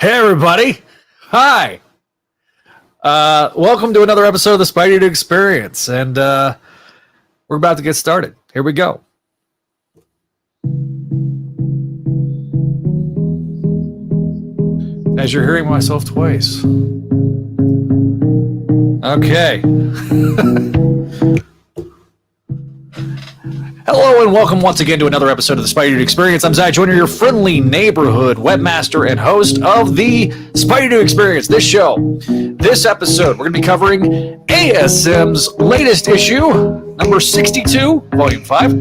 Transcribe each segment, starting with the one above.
Hey, everybody. Hi. Welcome to another episode of the Spideydude Experience. And we're about to get started. Here we go. As you're hearing myself twice. Okay. Hello and welcome once again to another episode of the Spideydude Experience. I'm Zai Joyner, your friendly neighborhood webmaster and host of the Spideydude Experience. This episode, we're going to be covering ASM's latest issue, number 62, volume 5.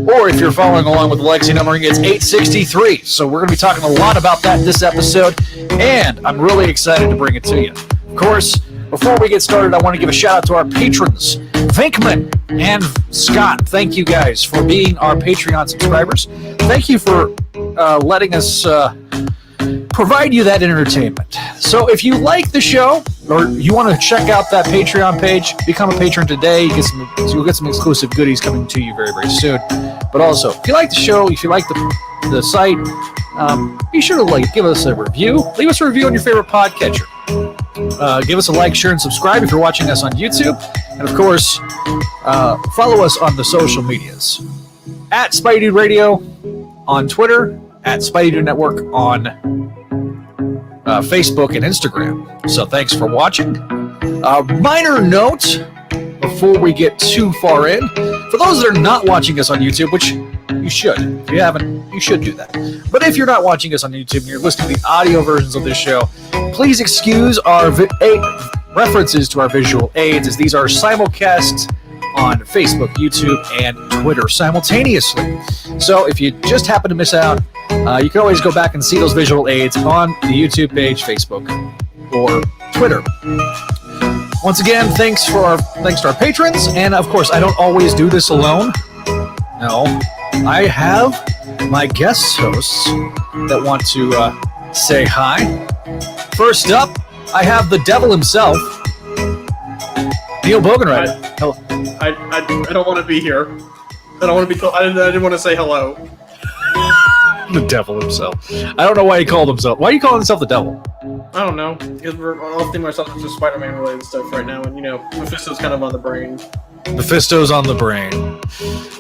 Or if you're following along with the legacy numbering, it's 863. So we're going to be talking a lot about that this episode, and I'm really excited to bring it to you. Of course, before we get started, I want to give a shout out to our patrons, Vinkman and Scott. Thank you guys for being our Patreon subscribers. Thank you for letting us provide you that entertainment. So if you like the show or you want to check out that Patreon page, become a patron today. You'll get some exclusive goodies coming to you very, very soon. But also, if you like the show, if you like the site, be sure to give us a review. Leave us a review on your favorite podcatcher. Give us a like, share, and subscribe if you're watching us on YouTube. And of course, follow us on the social medias. At Spideydude Radio on Twitter, at Spideydude Network on Facebook and Instagram. So thanks for watching. Minor note before we get too far in. For those that are not watching us on YouTube, which you should. If you haven't, you should do that. But if you're not watching us on YouTube and you're listening to the audio versions of this show, please excuse our references to our visual aids, as these are simulcast on Facebook, YouTube, and Twitter simultaneously. So if you just happen to miss out, you can always go back and see those visual aids on the YouTube page, Facebook, or Twitter. Once again, thanks to our patrons, and of course, I don't always do this alone. No, I have my guest hosts that want to say hi. First up, I have the devil himself, Neil Bogenrieder. I don't want to be here. I don't want to be told. I didn't want to say hello. The devil himself. I don't know why he called himself. Why are you calling himself the devil? I don't know. Because I'll think myself as just Spider-Man related stuff right now, and Mephisto's kind of on the brain. Mephisto's on the brain.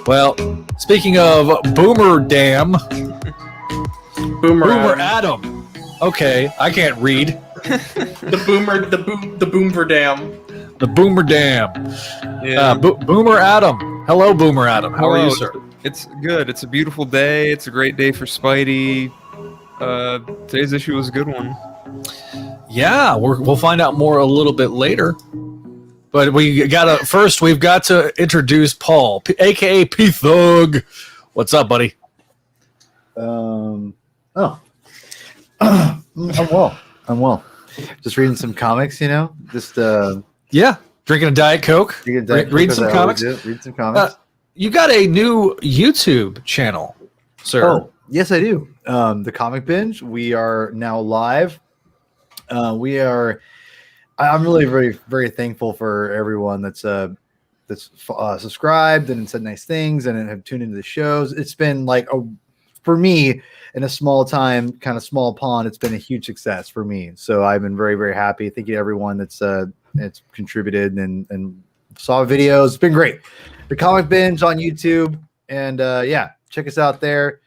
Well, speaking of Boomer Adam. Okay, I can't read. The Boomer Dam. The Boomer Dam. Yeah. Boomer Adam. Hello, Boomer Adam. How are you, sir? It's good. It's a beautiful day. It's a great day for Spidey. Today's issue was a good one. Yeah, we'll find out more a little bit later. But we've got to introduce Paul, aka P Thug. What's up, buddy? I'm well. Just reading some comics, Yeah, drinking a Diet Coke. Read some comics. Read some comics. You got a new YouTube channel, sir. Oh, yes, I do. The Comic Binge. We are now live. I'm really very, very thankful for everyone that's subscribed and said nice things and have tuned into the shows. It's been for me, in a small time, kind of small pond, it's been a huge success for me. So I've been very, very happy. Thank you to everyone that's contributed and saw videos. It's been great. The Comic Binge on YouTube, and check us out there.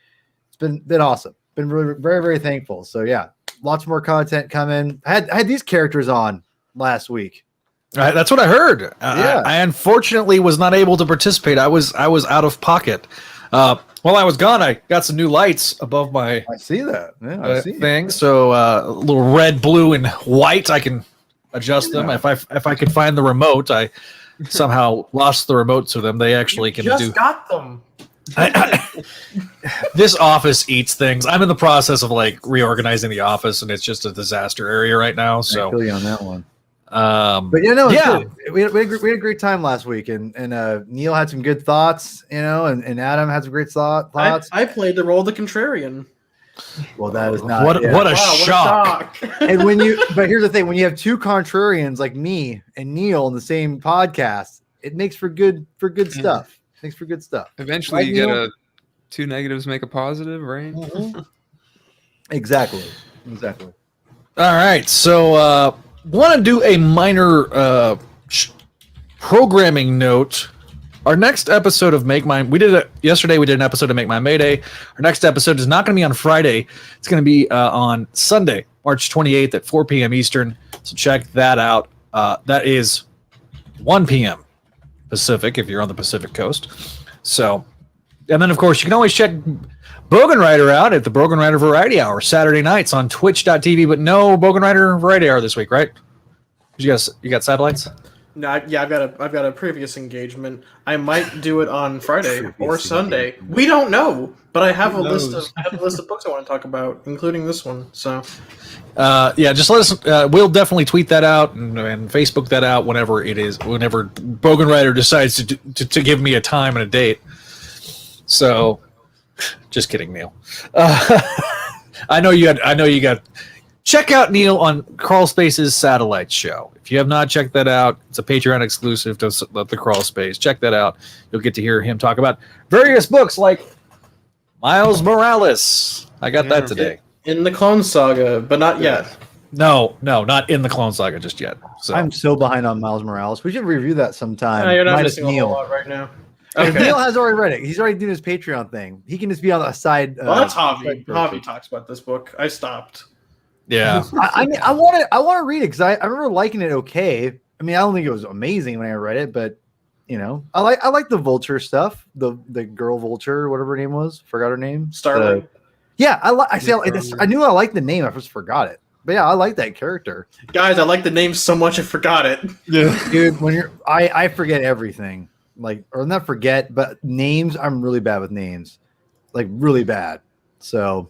It's been awesome. Been really, very, very thankful. So yeah, lots more content coming. I had these characters on last week. That's what I heard. Yeah. I unfortunately was not able to participate. I was out of pocket. While I was gone, I got some new lights above my I see that. Yeah, I see thing. So a little red, blue, and white. I can adjust them. If I could find the remote, I somehow lost the remote to them. They actually can just got them. This office eats things. I'm in the process of reorganizing the office, and it's just a disaster area right now. So I feel you on that one. But we had a great time last week, and Neil had some good thoughts, and Adam had some great thoughts. I played the role of the contrarian. Well, that is not what a shock. And but here's the thing: when you have two contrarians like me and Neil in the same podcast, it makes for good stuff. Makes for good stuff. Eventually, you get two negatives make a positive, right? Mm-hmm. Exactly. All right, so want to do a minor programming note. Our next episode of Make Mine, yesterday. We did an episode of Make Mine Mayday. Our next episode is not going to be on Friday. It's going to be on Sunday, March 28th at 4 p.m. Eastern. So check that out. That is 1 p.m. Pacific if you're on the Pacific Coast. So, and then of course you can always check Bogenrieder out at the Bogenrieder Variety Hour Saturday nights on Twitch.tv. But no Bogenrieder Variety Hour this week, right? You got satellites? No, yeah, I've got a previous engagement. I might do it on Friday or Sunday. We don't know, but I have a list of books I want to talk about, including this one. So, just let us. We'll definitely tweet that out and Facebook that out whenever it is. Whenever Bogenrieder decides to give me a time and a date. So, just kidding, Neil. I know you got. Check out Neil on Crawl Space's Satellite Show. If you have not checked that out, it's a Patreon exclusive to the Crawl Space. Check that out. You'll get to hear him talk about various books like Miles Morales. I got that today. In the Clone Saga, but not yet. No, not in the Clone Saga just yet. So I'm so behind on Miles Morales. We should review that sometime. No, you're not Minus missing a whole lot right now. Okay. Neil has already read it. He's already doing his Patreon thing. He can just be on the side. Well, that's Javi. Javi talks about this book. I stopped. Yeah, I want to read it because I remember liking it. Okay, I mean I don't think it was amazing when I read it, but you know I like the Vulture stuff. The girl Vulture, whatever her name was, forgot her name. Starling. I knew I liked the name. I just forgot it. But yeah, I like that character. Guys, I like the name so much I forgot it. Yeah, dude. When I forget everything. Or not forget, but names. I'm really bad with names, like really bad. So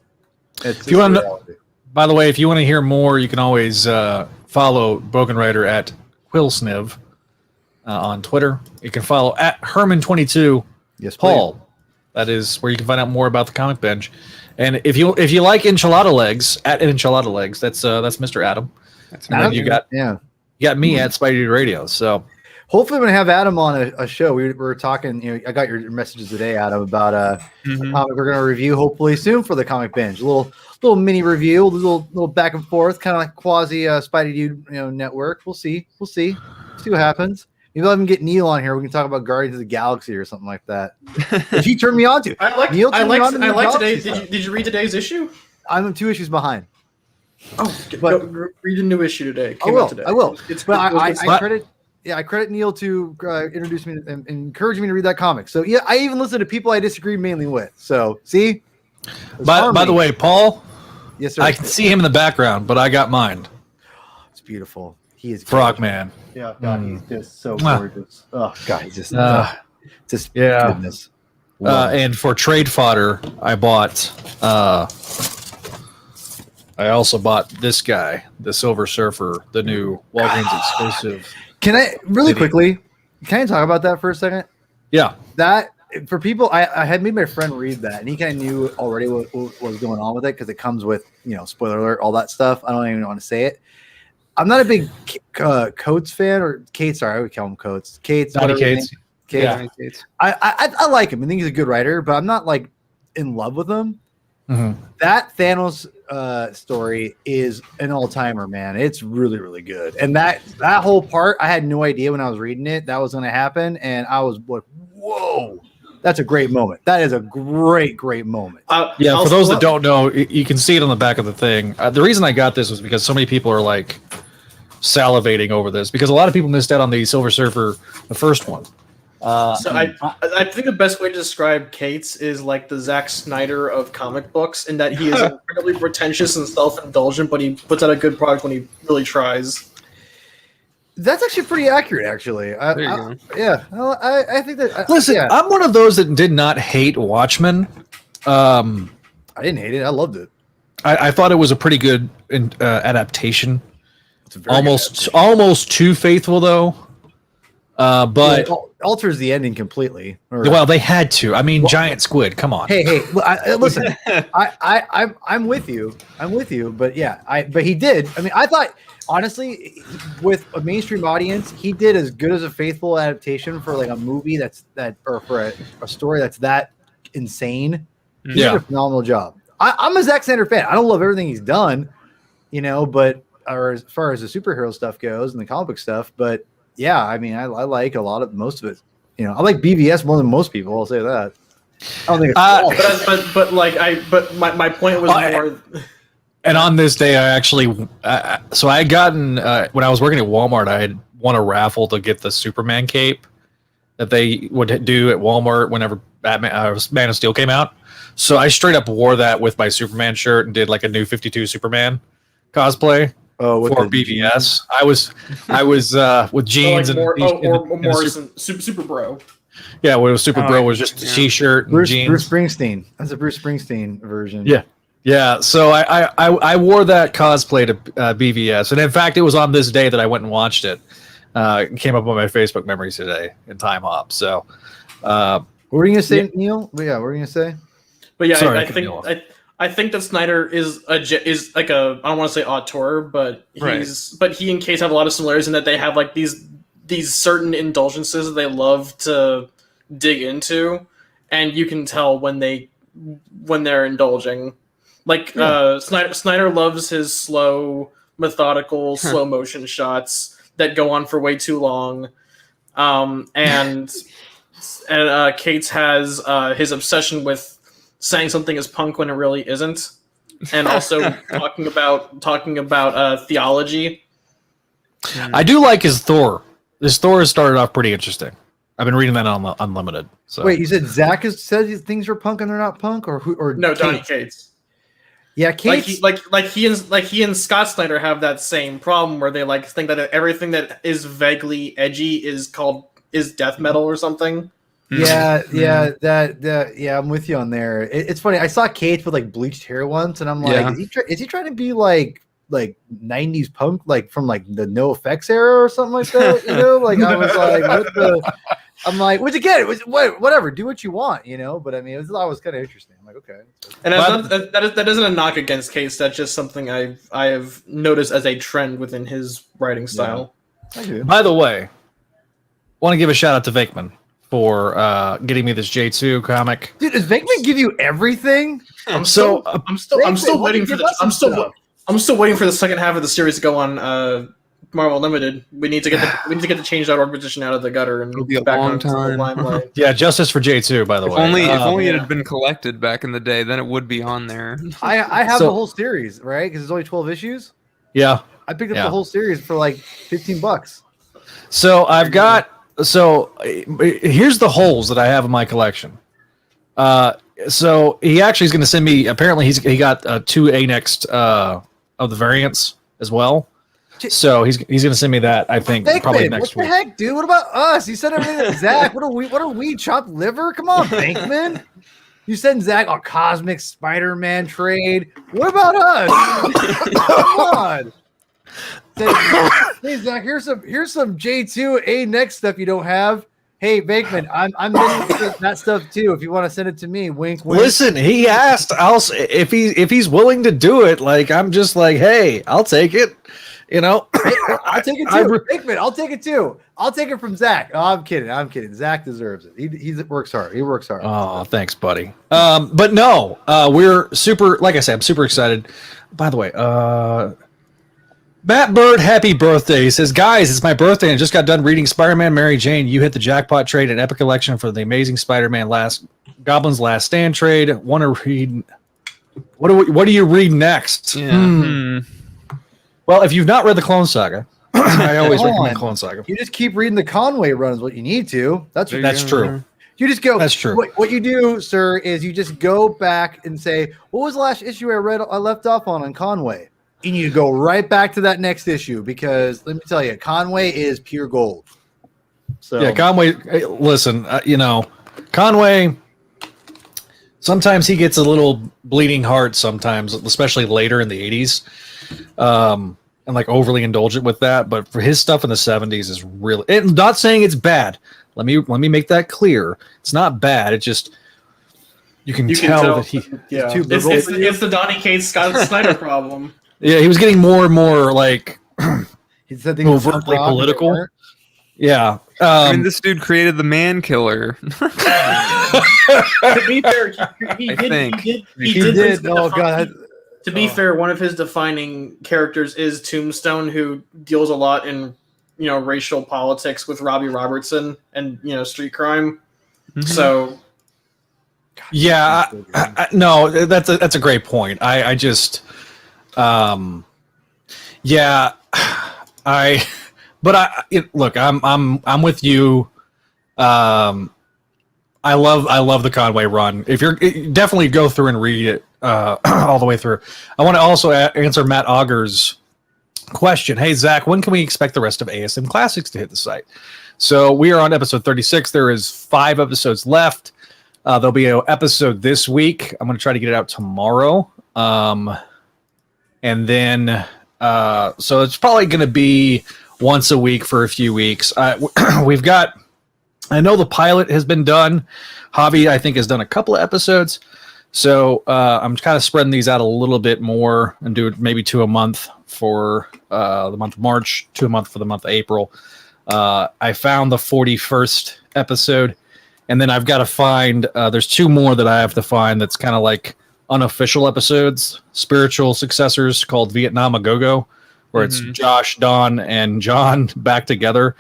if you want to. By the way, if you want to hear more, you can always follow Bogenrieder at Quillsniv on Twitter. You can follow at Hermann22 Paul. Please. That is where you can find out more about the comic bench. And if you like enchilada legs, at enchilada legs, that's Mr. Adam. That's and then you got me at Spideydude Radio. So hopefully, we're gonna have Adam on a show. We were talking. You know, I got your messages today, Adam, about a comic we're gonna review hopefully soon for the comic bench. A little mini review, a little back and forth, kind of like quasi Spideydude network. We'll see what happens. Maybe I'll even get Neil on here. We can talk about Guardians of the Galaxy or something like that. If he turned me on to, I like today. Did you read today's issue? I'm 2 issues behind. Oh, but read a new issue today. I will. I credit Neil to introduce me and encourage me to read that comic. So yeah, I even listen to people I disagree mainly with. So see. By the way, Paul. Yes, sir. I can see him in the background, but I got mine. It's beautiful. He is Frogman. Yeah, God, he's just so gorgeous. Oh God, he's just goodness. And for trade fodder, I also bought this guy, the Silver Surfer, the new Walgreens exclusive. Can I quickly talk about that for a second? Yeah. That for people, I had made my friend read that, and he kind of knew already what was going on with it because it comes with spoiler alert, all that stuff. I don't even want to say it. I'm not a big Coates fan, or Cates. Sorry, I would call him Coates. Cates. Cates. Yeah. I like him. I think he's a good writer, but I'm not like in love with him. Mm-hmm. That Thanos story is an all-timer, man. It's really, really good. And that whole part, I had no idea when I was reading it that was going to happen, and I was like, "Whoa, that's a great moment. That is a great, great moment." For those that don't know, you can see it on the back of the thing. The reason I got this was because so many people are like salivating over this because a lot of people missed out on the Silver Surfer, the first one. I think the best way to describe Cates is like the Zack Snyder of comic books, in that he is incredibly pretentious and self-indulgent, but he puts out a good product when he really tries. That's actually pretty accurate, actually. I think that. Listen, I'm one of those that did not hate Watchmen. I didn't hate it. I loved it. I thought it was a pretty good adaptation. Almost too faithful, though. But alters the ending completely. Well, they had to. I mean, giant squid. Come on. Hey, listen. I'm with you. But yeah, but he did. I mean, I thought honestly, with a mainstream audience, he did as good as a faithful adaptation for like a movie or for a story that's that insane. He did a phenomenal job. I'm a Zack Snyder fan. I don't love everything he's done, but or as far as the superhero stuff goes and the comic book stuff, but yeah, I mean, I like most of it. I like BVS more than most people. I'll say that. I don't think it's my point was more. And on this day, I actually, so I had gotten when I was working at Walmart, I had won a raffle to get the Superman cape that they would do at Walmart whenever Man of Steel came out. So I straight up wore that with my Superman shirt and did like a new 52 Superman cosplay for BVS. I was with jeans Morrison, Super Bro. Yeah, what was Super Bro was just a t-shirt and jeans. Bruce Springsteen. That's a Bruce Springsteen version. Yeah. So I wore that cosplay to BVS, and in fact, it was on this day that I went and watched it. It came up on my Facebook memories today in Time Hop. So, what were you gonna say, Neil? But yeah, what were you gonna say? But yeah, sorry, I think that Snyder is like a, I don't want to say auteur, but he and Case have a lot of similarities in that they have like these certain indulgences that they love to dig into, and you can tell when they're indulging. Like Snyder loves his slow, methodical, slow motion shots that go on for way too long, and Cates has his obsession with saying something is punk when it really isn't, and also talking about theology. I do like his Thor. His Thor has started off pretty interesting. I've been reading that on Unlimited. So. Wait, you said Zach has said these things are punk and they're not punk, or who? Or no, Donny Cates. Yeah, Cates. Like he and Scott Snyder have that same problem where they like think that everything that is vaguely edgy is death metal or something. Yeah, I'm with you on there. It's funny. I saw Cates with like bleached hair once, and I'm like, is he trying to be like 90s punk, like from like the No Effects era or something like that? Like I was like, what the? I'm like, which again, whatever, do what you want, But I mean, it was kind of interesting. I'm like, okay. And that isn't a knock against Case. That's just something I have noticed as a trend within his writing style. Yeah. By the way, want to give a shout out to Venkman for getting me this J2 comic. Dude, does Venkman give you everything? I'm still waiting for the second half of the series to go on Marvel Limited. We need to get the Change.org position out of the gutter and be a back long onto the time. limelight. Yeah, justice for J2, by the way. If only it had been collected back in the day, then it would be on there. I have the whole series, right? Because there's only 12 issues. Yeah. I picked up the whole series for like $15. So I've got. So here's the holes that I have in my collection. So he actually is going to send me. Apparently, he got 2 A-Next of the variants as well. So he's going to send me that. I think probably next week. What the heck, dude? What about us? You said everything to Zach. What are we? Chopped liver? Come on, Bankman. You send Zach a Cosmic Spider-Man trade. What about us? Come on. Hey Zach, here's some J2 A-Next stuff you don't have. Hey Bankman, I'm missing that stuff too. If you want to send it to me, wink, wink. Listen, he asked. If he's willing to do it. Like I'm just like, hey, I'll take it. I'll take it too. Bankman, I'll take it too. I'll take it from Zach. Oh, I'm kidding. Zach deserves it. He works hard. He works hard. Oh, thanks, buddy. But no, we're super. Like I said, I'm super excited. By the way, Matt Bird, happy birthday. He says, guys, it's my birthday and I just got done reading Spider-Man Mary Jane. You hit the jackpot trade and epic election for the Amazing Spider-Man Goblin's Last Stand trade. Want to read? What do you read next? Yeah. Well, if you've not read the Clone Saga, I always recommend Clone Saga. You just keep reading the Conway runs what you need to. That's true. You just go. That's true. What you do, sir, is you just go back and say, what was the last issue I left off on Conway? And you go right back to that next issue because let me tell you, Conway is pure gold. So yeah, Conway. Listen, Conway. Sometimes he gets a little bleeding heart. Sometimes, especially later in the '80s, and like overly indulgent with that. But for his stuff in the '70s is really. I'm not saying it's bad. Let me make that clear. It's not bad. It just you can tell that he. Yeah, it's the Donny Cates Scott Snyder problem. Yeah, he was getting more and more like he said overtly political. Yeah, this dude created the Man Killer. To be fair, he did. Oh god, To be fair, one of his defining characters is Tombstone, who deals a lot in, racial politics with Robbie Robertson and, street crime. Mm-hmm. So, yeah, no, that's a great point. I just, look, I'm with you. I love the Conway run. If you're definitely go through and read it all the way through. I want to also answer Matt Auger's question. Hey Zach, when can we expect the rest of ASM Classics to hit the site? So we are on episode 36. There is 5 episodes left. There'll be an episode this week. I'm going to try to get it out tomorrow. And then so it's probably going to be once a week for a few weeks. We've got. I know the pilot has been done. Javi, I think, has done a couple of episodes. So I'm kind of spreading these out a little bit more and do maybe 2 a month for the month of March, 2 a month for the month of April. I found the 41st episode, and then I've got to find, there's 2 more that I have to find that's kind of like unofficial episodes, spiritual successors called Vietnam A Go-Go, where it's Josh, Don, and John back together.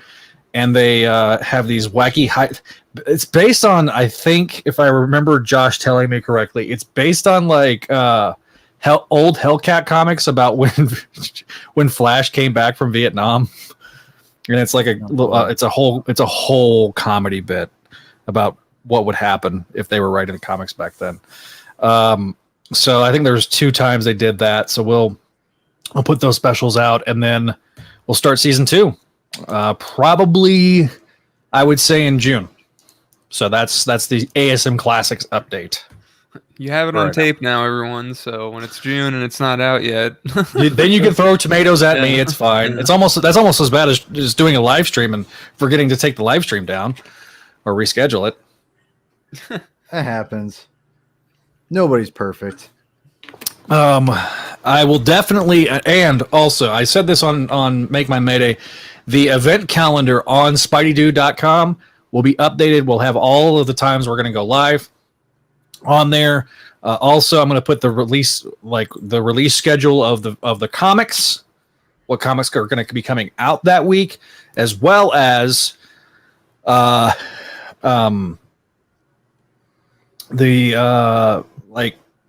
And they have these wacky it's based on, I think, if I remember Josh telling me correctly, it's based on like old Hellcat comics about when Flash came back from Vietnam, and it's like it's a whole comedy bit about what would happen if they were writing the comics back then. So I think there's 2 times they did that. So I'll put those specials out, and then we'll start season 2. Probably, I would say in June. So that's the ASM Classics update. You have it on tape now, everyone. So when it's June and it's not out yet, then you can throw tomatoes at me. It's fine. That's almost as bad as just doing a live stream and forgetting to take the live stream down or reschedule it. That happens. Nobody's perfect. I will definitely, and also I said this on Make My Mayday. The event calendar on Spideydude.com will be updated. We'll have all of the times we're going to go live on there. Also, I'm going to put the release schedule of the comics, what comics are going to be coming out that week, as well as the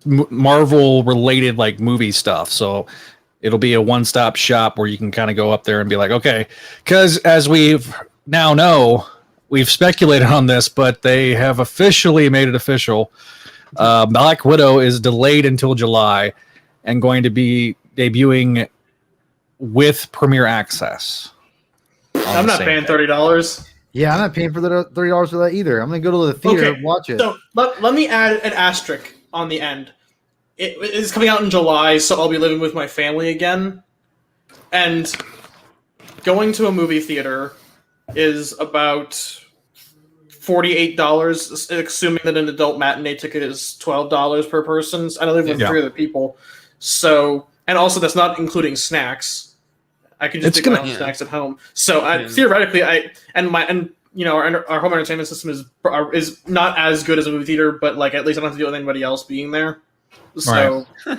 Marvel related like movie stuff. So it'll be a one-stop shop where you can kind of go up there and be like, okay, because as we've now know, we've speculated on this, but they have officially made it official. Black Widow is delayed until July and going to be debuting with Premiere Access. I'm not paying $30. Yeah, I'm not paying for the $30 for that either. I'm going to go to the theater and watch it. So let me add an asterisk on the end. It is coming out in July, so I'll be living with my family again. And going to a movie theater is about $48, assuming that an adult matinee ticket is $12 per person. I live with 3 other people. So, and also that's not including snacks. I could just take my own snacks at home. So theoretically, our home entertainment system is not as good as a movie theater, but like at least I don't have to deal with anybody else being there. So, right.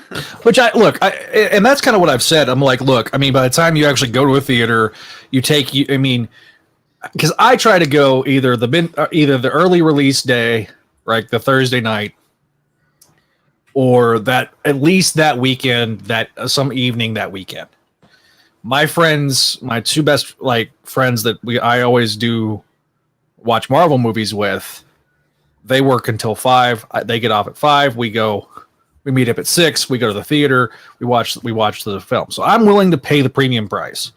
And that's kind of what I've said. I'm like, look, I mean, by the time you actually go to a theater, because I try to go either the early release day, right, the Thursday night, or that at least that weekend, that some evening that weekend. My friends, my 2 best friends that I always do watch Marvel movies with, they work until 5. They get off at 5. We meet up at 6. We go to the theater. We watch the film. So I'm willing to pay the premium price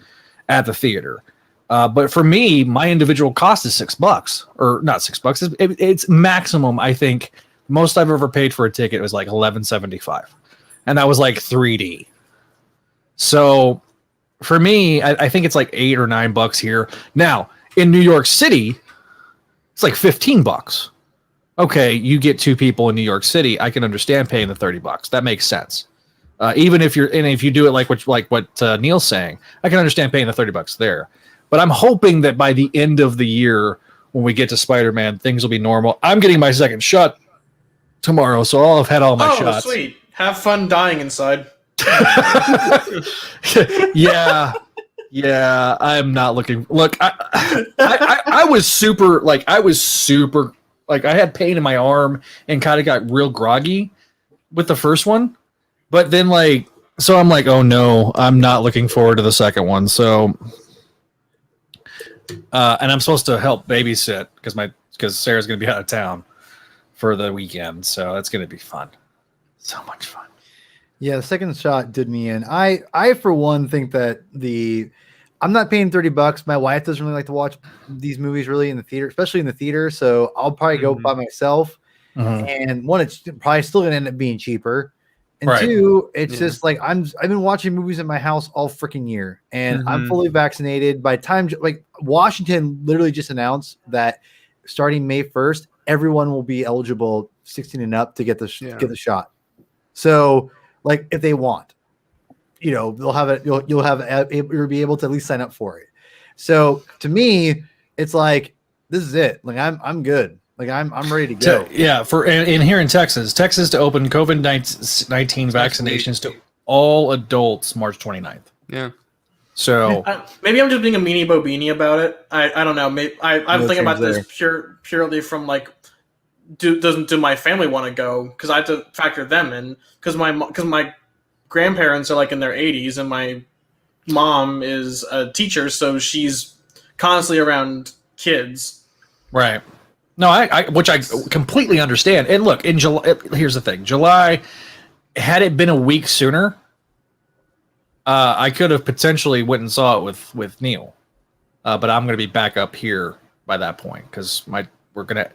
at the theater. But for me, my individual cost is $6, or not $6. It's maximum. I think most I've ever paid for a ticket was like $11.75, and that was like 3D. So for me, I think it's like $8 or $9 here. Now in New York City, it's like $15. Okay, you get 2 people in New York City, I can understand paying the $30. That makes sense. Even if you do it like what Neil's saying, I can understand paying the $30 there. But I'm hoping that by the end of the year, when we get to Spider-Man, things will be normal. I'm getting my second shot tomorrow, so I'll have had all my shots. Oh, sweet! Have fun dying inside. Yeah. Yeah, I'm not looking. Look, I was super, I had pain in my arm and kind of got real groggy with the first one. But then, so I'm like, oh no, I'm not looking forward to the second one. So, and I'm supposed to help babysit because Sarah's going to be out of town for the weekend. So that's going to be fun. So much fun. Yeah, the second shot did me in. I for one think that I'm not paying $30. My wife doesn't really like to watch these movies really in the theater, especially in the theater. So I'll probably go by myself. And one, it's probably still gonna end up being cheaper. And two, it's just like I've been watching movies in my house all freaking year, and I'm fully vaccinated. By the time Washington literally just announced that starting May 1st, everyone will be eligible 16 and up to get the shot. So if they want, they'll have it. You'll be able to at least sign up for it. So to me, it's like this is it. I'm good. I'm ready to go. In here in Texas to open COVID-19 vaccinations to all adults March 29th. Yeah. So maybe I'm just being a meanie bobini about it. I don't know. Maybe I'm thinking about this purely from do my family want to go? Because I have to factor them in. Because my grandparents are in their 80s, and my mom is a teacher, so she's constantly around kids. Right. No, which I completely understand. And look, in July, here's the thing: July, had it been a week sooner, I could have potentially went and saw it with Neil, but I'm going to be back up here by that point because we're gonna.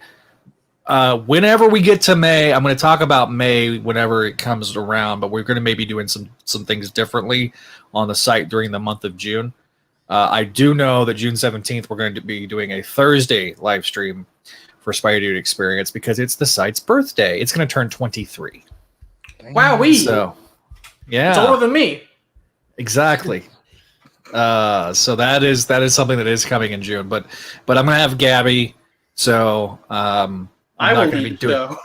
Whenever we get to May, I'm going to talk about May whenever it comes around, but we're going to maybe doing some things differently on the site during the month of June. I do know that June 17th, we're going to be doing a Thursday live stream for Spideydude Experience because it's the site's birthday. It's going to turn 23. Wowee! So, yeah. It's older than me. Exactly. So that is something that is coming in June, but I'm going to have Gabby. So, I will be doing.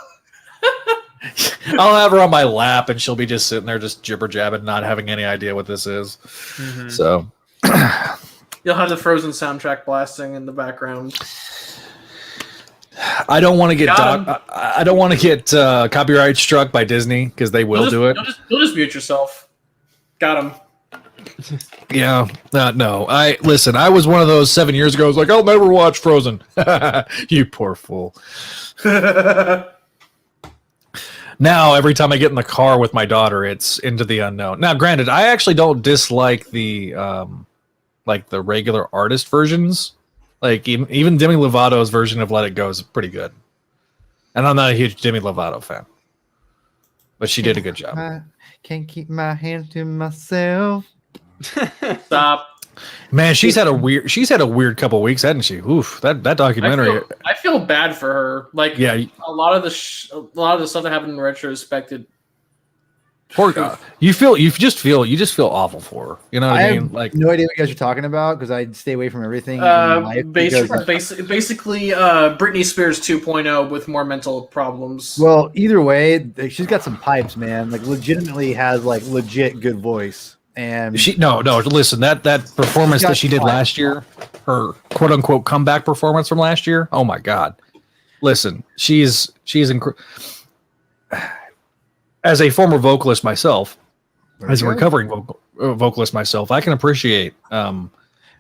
I'll have her on my lap, and she'll be just sitting there, just jibber jabbing, not having any idea what this is. So you'll have the Frozen soundtrack blasting in the background. I don't want to get I don't want to get copyright struck by Disney because they will do it. You'll just mute yourself. Got him. Yeah, no. I was one of those 7 years ago. I was like, I'll never watch Frozen. You poor fool. Now, every time I get in the car with my daughter, it's Into the Unknown. Now, granted, I actually don't dislike the the regular artist versions. Even Demi Lovato's version of Let It Go is pretty good. And I'm not a huge Demi Lovato fan, but she did a good job. Can't keep my hand to myself. Stop. Man, she's had a weird couple weeks, hasn't she? Oof, that documentary. I feel bad for her. A lot of the stuff that happened in retrospective. Poor God. You just feel awful for her. You know what I mean? No idea what you guys are talking about because I stay away from everything. Basically, Britney Spears 2.0 with more mental problems. Well, either way, she's got some pipes, man. Legitimately has legit good voice. And listen, that performance that she did last year, her quote unquote comeback performance from last year. Oh my God. Listen, she's as a former vocalist myself, as a recovering vocalist myself, I can appreciate. And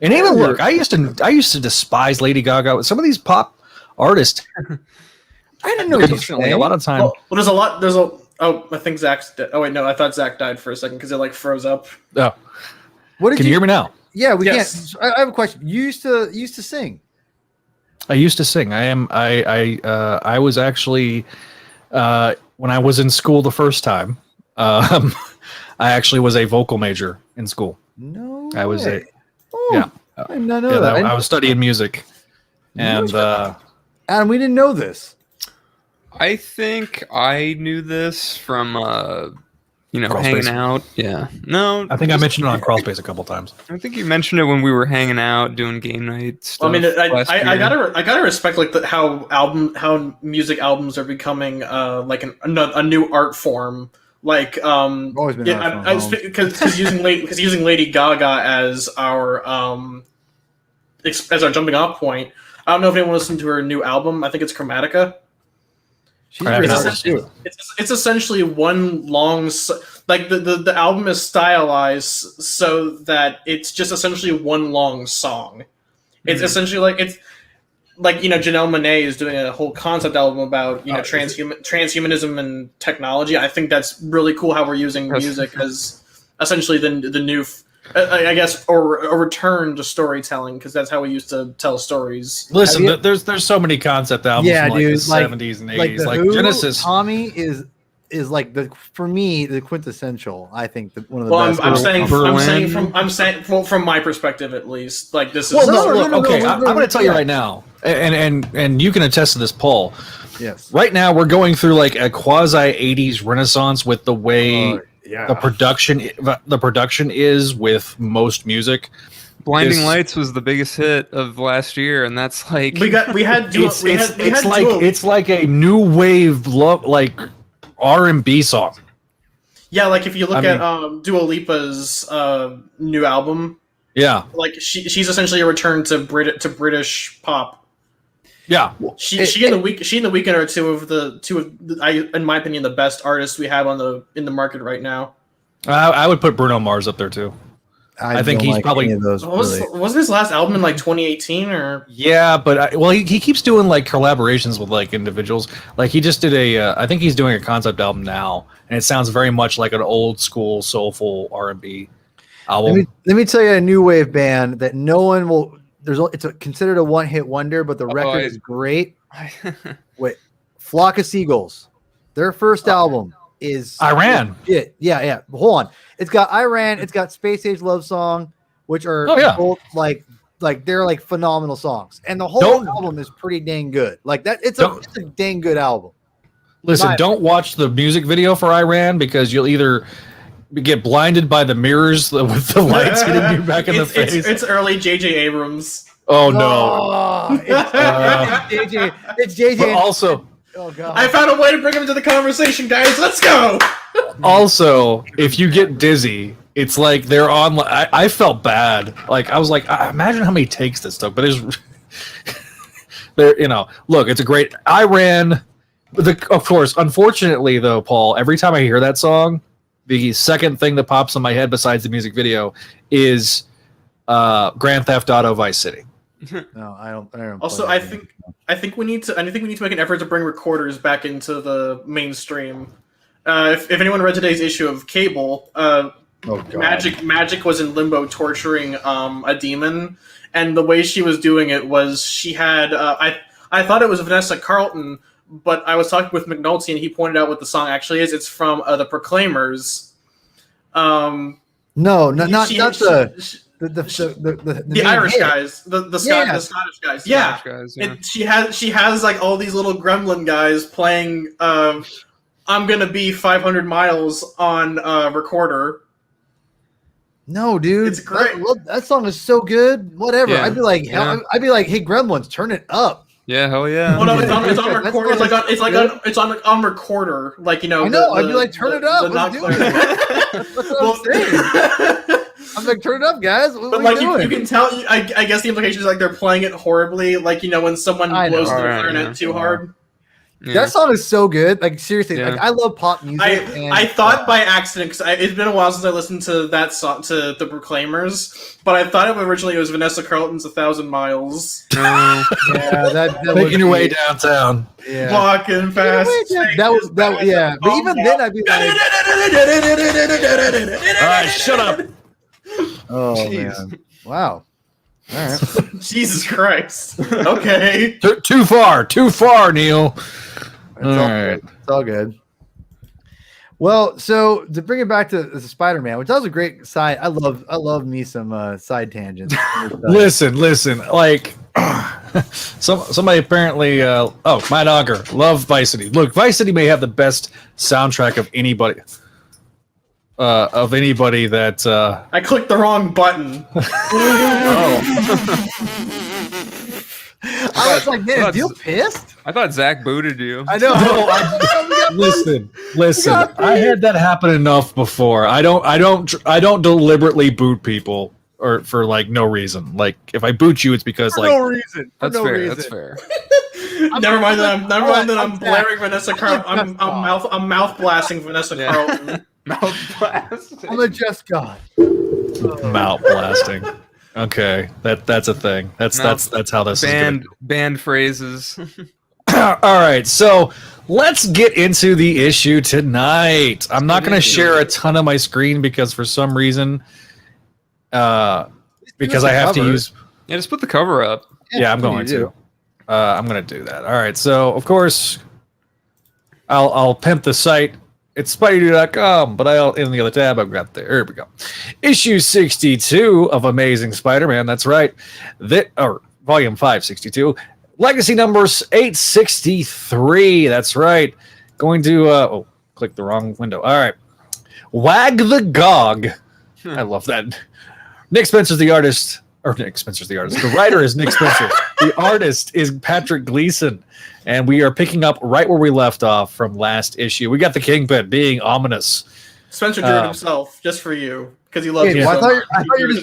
even look, I used to despise Lady Gaga. Some of these pop artists, I didn't know. A lot of time. I think Zach's dead. Oh wait, no, I thought Zach died for a second because it froze up. Oh, can you hear me now? Yeah, we can. I have a question. You used to sing. I used to sing. I was actually when I was in school the first time. I actually was a vocal major in school. No, I was I did not know that. that. I was studying music, and Adam, we didn't know this. I think I knew this from Crawl hanging Space. out. Yeah. No. I think I mentioned it on Crawl Space a couple times. I think you mentioned it when we were hanging out doing game night stuff. Well, I gotta respect how music albums are becoming a new art form. Like, Always been because using Lady Gaga as our jumping off point. I don't know if anyone listened to her new album. I think it's Chromatica. It's essentially one long, like the album is stylized so that it's just essentially one long song. It's essentially like Janelle Monáe is doing a whole concept album about transhumanism and technology. I think that's really cool how we're using music as essentially the new. I guess, or a return to storytelling, because that's how we used to tell stories. Listen, there's so many concept albums from the 70s and 80s. Like Genesis. Tommy is like for me the quintessential. I think one of the best. I'm saying from my perspective at least. Like this is. Well, I'm going to tell you right now, and you can attest to this, Paul. Yes. Right now, we're going through like a quasi 80s renaissance with the way. The production is with most music. Blinding Lights was the biggest hit of last year, and that's like it's like a new wave like R&B song. Yeah, like if you look at Dua Lipa's new album, like she's essentially a return to British pop. Yeah, she and the Weeknd are two of the in my opinion the best artists we have in the market right now. I would put Bruno Mars up there too. I think he's probably of those. Wasn't his last album in like 2018 or? Yeah, but he keeps doing like collaborations with like individuals. Like he just did I think he's doing a concept album now, and it sounds very much like an old school soulful R&B album. Let me tell you a new wave band that no one will. It's considered a one-hit wonder, but the record is great. Wait, Flock of Seagulls. Their first album is Iran. Yeah. Hold on. It's got Iran. It's got Space Age Love Song, which are both like they're like phenomenal songs, and the whole album is pretty dang good. Like that, it's a dang good album. Listen, don't watch the music video for Iran because you'll either get blinded by the mirrors with the lights hitting you back in the face. It's early J.J. Abrams. Oh no! It's JJ. But also, oh god! I found a way to bring him into the conversation, guys. Let's go. Also, if you get dizzy, it's like they're on. I felt bad. Like I was like, imagine how many takes this took. But it's, look, it's a great Iran. Of course, unfortunately, though, Paul, every time I hear that song, the second thing that pops in my head besides the music video is Grand Theft Auto Vice City. No, I don't. Also, I think we need to make an effort to bring recorders back into the mainstream. If anyone read today's issue of Cable, Magic was in limbo torturing a demon, and the way she was doing it was she had I thought it was Vanessa Carlton. But I was talking with McNulty, and he pointed out what the song actually is. It's from the Proclaimers. Not the Irish guys, the Scottish guys. Yeah, guys, and she has like all these little gremlin guys playing. I'm gonna be 500 miles on recorder. No, dude, it's great. That song is so good. Whatever. Yeah. I'd be like, hey, Gremlins, turn it up. Yeah, hell yeah. Well, no, it's on recorder. It's on recorder. Like I know. I'd be like, turn it up. Let's do it. That's what I'm saying. I'm like, turn it up, guys. What are you doing? You can tell. I guess the implication is like they're playing it horribly. Like when someone blows the clarinet too hard. Yeah. That song is so good. Like seriously, like I love pop music. I thought by accident because it's been a while since I listened to that song, to the Proclaimers, but I thought originally it was Vanessa Carlton's 1,000 Miles. Yeah, that making your way downtown. Yeah, walking fast. Yeah, but even then I'd be like, all right, shut up. Oh Jeez. man, wow. All right. Jesus Christ. Okay. Too far, Neil. It's all good. Well, so to bring it back to the Spider-Man, which was a great side. I love me some side tangents. Listen. Like somebody apparently. Matt Auger, love Vice City. Look, Vice City may have the best soundtrack of anybody. That I clicked the wrong button. I was like, man, is you pissed? I thought Zach booted you. I know. Listen. I had that happen enough before. I don't deliberately boot people or for like no reason. Like if I boot you, it's because For like no reason. For That's no fair. reason. That's fair. Never mind that I'm blaring Vanessa Carlton. Carlton. I'm mouth blasting Vanessa Carlton. Mouth blast. I'm a just God. mouth blasting. Okay, that's a thing. That's how this is. Banned phrases. All right, so let's get into the issue tonight. I'm not going to share a ton of my screen because for some reason, because I have to use. Yeah, just put the cover up. Yeah, I'm going to. I'm going to do that. All right, so of course, I'll pimp the site. It's Spideydude.com, but in the other tab I've got there. Here we go. Issue 62 of Amazing Spider-Man. That's right. Volume 562. Legacy numbers 863. That's right. Going to click the wrong window. All right. Wag the Gog. I love that. Nick Spencer's the artist. Or Nick Spencer's the artist. The writer is Nick Spencer. The artist is Patrick Gleason. And we are picking up right where we left off from last issue. We got the Kingpin being ominous. Spencer drew it himself just for you because he loves you. I So thought much. you were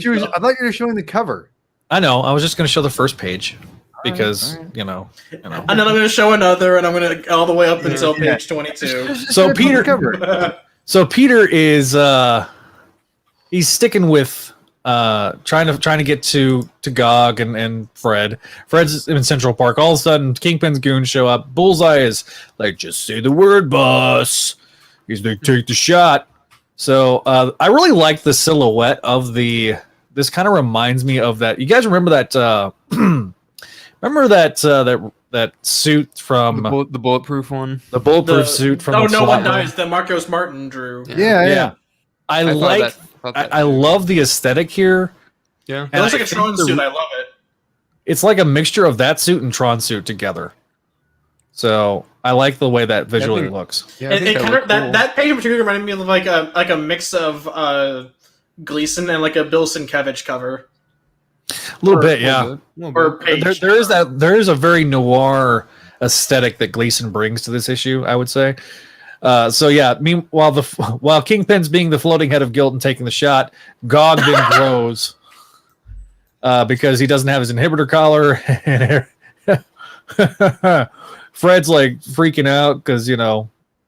just showing the cover. I know. I was just going to show the first page because, you know. And then I'm going to show another, and I'm going to all the way up until page 22. So Peter is he's sticking with trying to get to Gog and Fred. Fred's in Central Park. All of a sudden, Kingpin's goons show up. Bullseye is like, just say the word, boss. He's like, take the shot. So I really like the silhouette of this kind of reminds me of that. You guys remember that? Remember that suit from the bulletproof one? The bulletproof suit from. Oh, the no one Flat dies. That Marcos Martin drew. Yeah. I love the aesthetic here. Yeah, It looks like a Tron suit. I love it. It's like a mixture of that suit and Tron suit together. So I like the way that visually looks. Yeah, It kind of that page in particular reminded me of like a mix of Gleason and like a Bill Sienkiewicz cover. A little bit, yeah. Or page. There is a very noir aesthetic that Gleason brings to this issue, I would say. So yeah, while Kingpin's being the floating head of guilt and taking the shot, Gog then grows because he doesn't have his inhibitor collar, and Fred's like freaking out because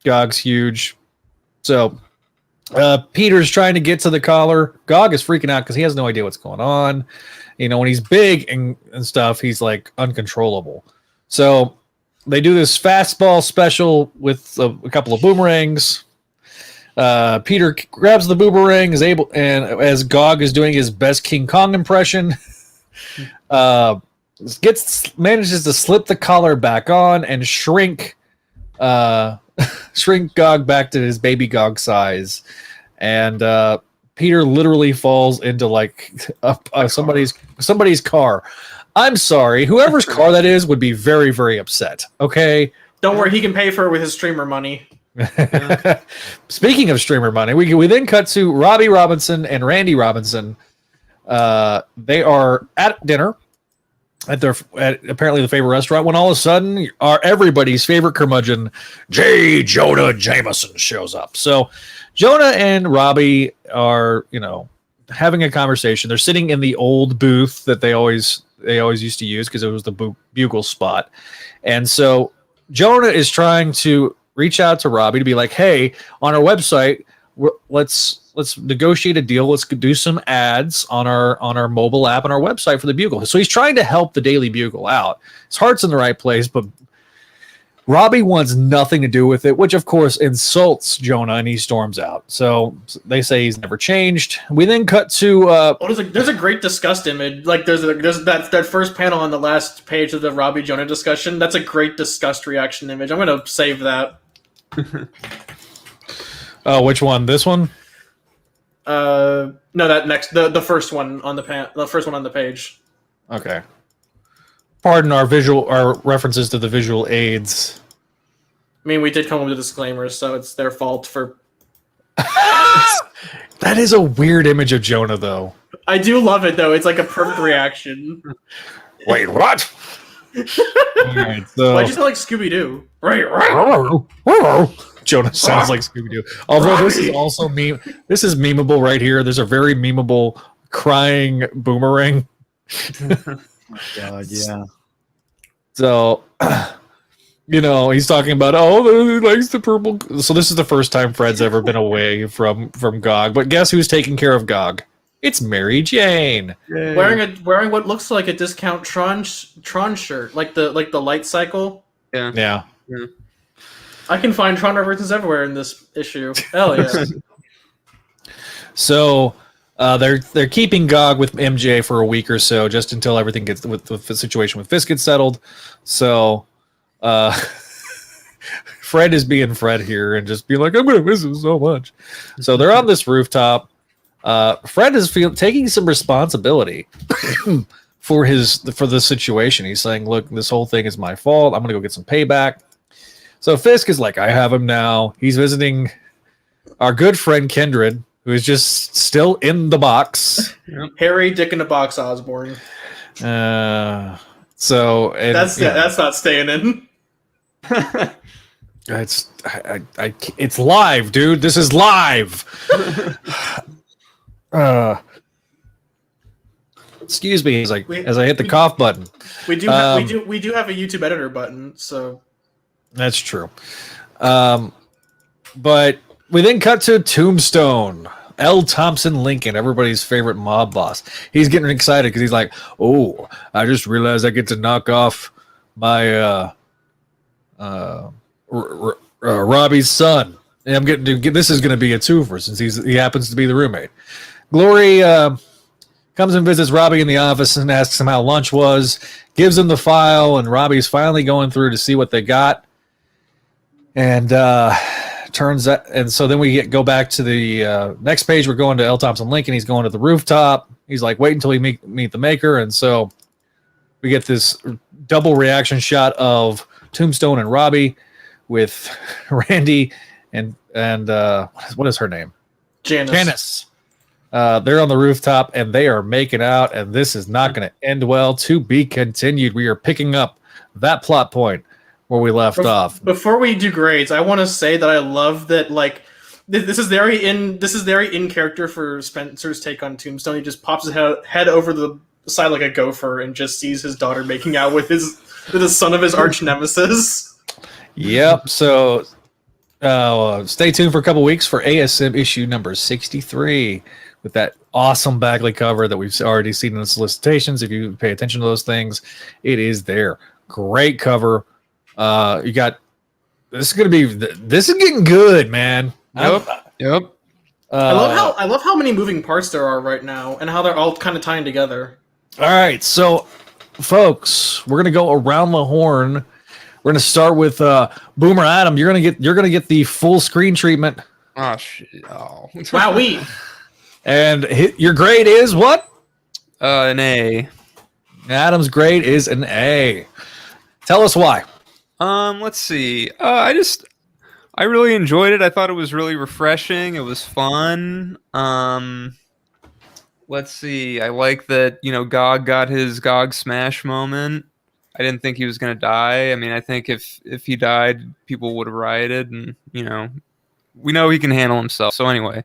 Gog's huge. So Peter's trying to get to the collar. Gog is freaking out because he has no idea what's going on. When he's big and stuff, he's like uncontrollable. So they do this fastball special with a couple of boomerangs. Peter grabs the boomerang, and as Gog is doing his best King Kong impression, manages to slip the collar back on and shrink Gog back to his baby Gog size, and Peter literally falls into like somebody's car. I'm sorry, whoever's car that is would be very, very upset. Okay, Don't worry, he can pay for it with his streamer money. Speaking of streamer money, we then cut to Robbie Robinson and Randy Robinson. They are at dinner at apparently the favorite restaurant when all of a sudden everybody's favorite curmudgeon, J. Jonah Jameson, shows up. So Jonah and Robbie are, having a conversation. They're sitting in the old booth that they always used to use because it was the bugle spot. And so Jonah is trying to reach out to Robbie to be like, hey, on our website, let's negotiate a deal. Let's do some ads on our mobile app and our website for the Bugle. So he's trying to help the Daily Bugle out. His heart's in the right place, but Robbie wants nothing to do with it, which of course insults Jonah, and he storms out. So they say he's never changed. We then cut to there's a great disgust image. Like there's that first panel on the last page of the Robbie Jonah discussion. That's a great disgust reaction image. I'm gonna save that. Oh, which one? This one? No, that next the first one on the first one on the page. Okay. Pardon our references to the visual aids. I mean, we did come up with disclaimers, so it's their fault for. That is a weird image of Jonah, though. I do love it, though. It's like a perfect reaction. Wait, what? All right, so... Why'd you sound like Scooby-Doo? Right. Jonah sounds like Scooby-Doo. Although this is also this is memeable right here. There's a very memeable crying boomerang. Oh my God, yeah. So, he's talking about, he likes the purple. So this is the first time Fred's ever been away from Gog. But guess who's taking care of Gog? It's Mary Jane. Yay. Wearing what looks like a discount Tron shirt, like the light cycle. Yeah. I can find Tron references everywhere in this issue. Hell yeah. So they're keeping Gog with MJ for a week or so, just until everything gets with the situation with Fisk gets settled. So Fred is being Fred here and just be like, I'm gonna miss him so much. So they're on this rooftop. Fred is taking some responsibility for the situation. He's saying, look, this whole thing is my fault. I'm gonna go get some payback. So Fisk is like, I have him now. He's visiting our good friend Kindred, who is just still in the box. Harry Dick in the Box Osborne. That's not staying in. It's live, dude. This is live. Excuse me, as I hit the cough button. We do have a YouTube editor button, so that's true. But we then cut to Tombstone. L. Thompson Lincoln, everybody's favorite mob boss. He's getting excited because he's like, "Oh, I just realized I get to knock off my Robbie's son. And I'm getting to get this is going to be a twofer since he happens to be the roommate." Glory comes and visits Robbie in the office and asks him how lunch was. Gives him the file, and Robbie's finally going through to see what they got. And turns out, and so then we go back to the next page. We're going to L. Thompson Lincoln. He's going to the rooftop. He's like, wait until we meet the maker. And so we get this double reaction shot of Tombstone and Robbie with Randy and what is her name? Janice. They're on the rooftop and they are making out, and this is not going to end well. To be continued. We are picking up that plot point where we left off. Before we do grades, I want to say that I love that, like, this is very in character for Spencer's take on Tombstone. He just pops his head over the side like a gopher and just sees his daughter making out with the son of his arch nemesis. Yep. So stay tuned for a couple weeks for ASM issue number 63 with that awesome backlit cover that we've already seen in the solicitations. If you pay attention to those things, it is there. Great cover. You got this is getting good, man. Yep. I love how many moving parts there are right now and how they're all kind of tying together. All right, so folks, we're gonna go around the horn. We're gonna start with Boomer Adam. You're gonna get the full screen treatment. Oh shit! Oh. Wowee. And your grade is what? An A. Adam's grade is an A. Tell us why. Let's see. I really enjoyed it. I thought it was really refreshing. It was fun. Let's see. I like that, Gog got his Gog smash moment. I didn't think he was going to die. I mean, I think if he died, people would have rioted, and, we know he can handle himself. So anyway,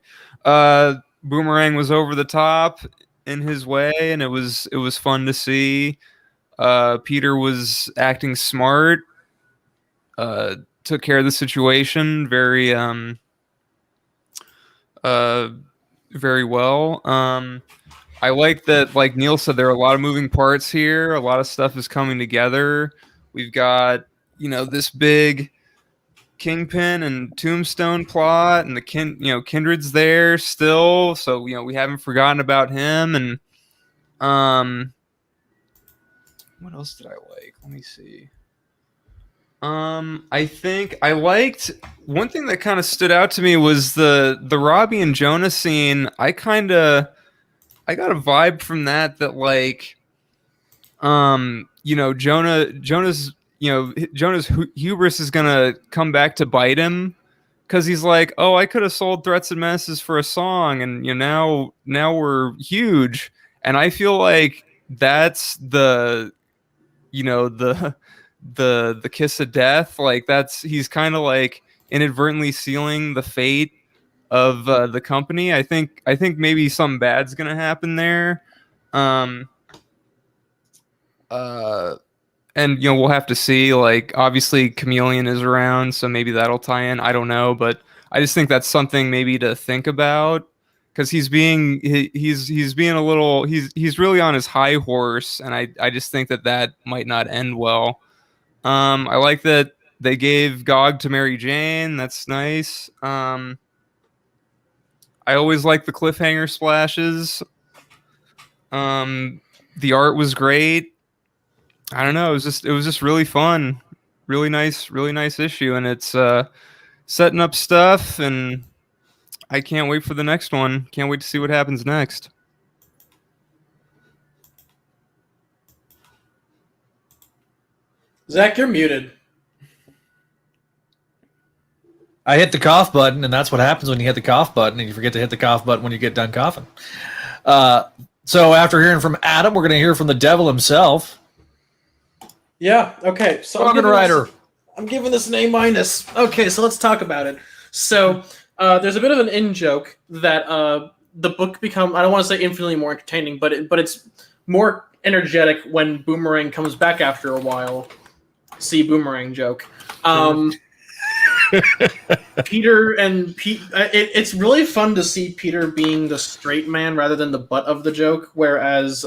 Boomerang was over the top in his way, and it was fun to see. Peter was acting smart. Took care of the situation very well. I like that, like Neil said, there are a lot of moving parts here. A lot of stuff is coming together. We've got, this big Kingpin and Tombstone plot, and the Kindred's there still. So, we haven't forgotten about him. And what else did I like? Let me see. I think I liked one thing that kind of stood out to me was the Robbie and Jonah scene. I got a vibe from that like, Jonah's hubris is gonna come back to bite him, because he's like, oh, I could have sold Threats and Menaces for a song, and now we're huge, and I feel like that's the kiss of death. Like he's kind of like, inadvertently sealing the fate of the company. I think maybe something bad's gonna happen there. And we'll have to see. Like, obviously Chameleon is around, so maybe that'll tie in. I don't know, but I just think that's something maybe to think about, because he's being a little, he's really on his high horse, and I just think that might not end well. I like that they gave Gog to Mary Jane. That's nice. I always like the cliffhanger splashes. The art was great. I don't know. It was just really fun, really nice issue, and it's setting up stuff, and I can't wait for the next one. Can't wait to see what happens next. Zach, you're muted. I hit the cough button, and that's what happens when you hit the cough button, and you forget to hit the cough button when you get done coughing. So after hearing from Adam, we're going to hear from the devil himself. Yeah, okay. So Bogenrieder. I'm giving this an A-. Okay, so let's talk about it. So there's a bit of an in-joke that the book I don't want to say infinitely more entertaining, but it's more energetic when Boomerang comes back after a while. See Boomerang joke. Peter and Pete. It's really fun to see Peter being the straight man rather than the butt of the joke. Whereas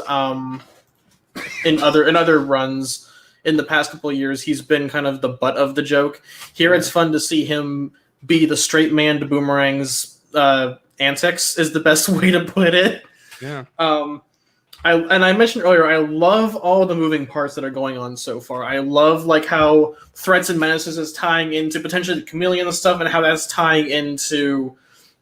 in other runs in the past couple of years, he's been kind of the butt of the joke. Here, it's fun to see him be the straight man to Boomerang's antics. Is the best way to put it. Yeah. I mentioned earlier, I love all the moving parts that are going on so far. I love like how Threats and Menaces is tying into potentially the Chameleon and stuff, and how that's tying into,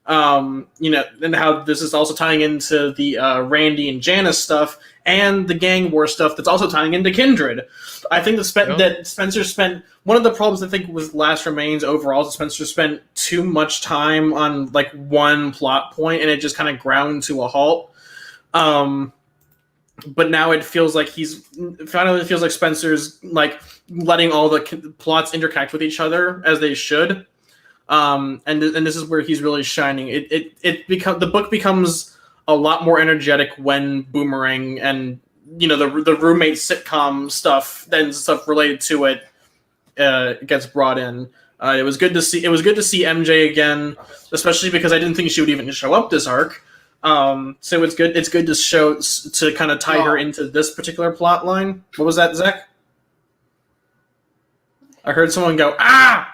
and how this is also tying into the Randy and Janice stuff, and the gang war stuff that's also tying into Kindred. I think that Spencer spent, one of the problems I think with Last Remains overall is Spencer spent too much time on like one plot point, and it just kind of ground to a halt. But now it feels like finally Spencer's like letting all the plots interact with each other as they should, and this is where he's really shining. The book becomes a lot more energetic when Boomerang and the roommate sitcom stuff, then stuff related to it, gets brought in. It was good to see MJ again, especially because I didn't think she would even show up this arc. So it's good to kind of tie her into this particular plot line. What was that, Zach? I heard someone go, "Ah!"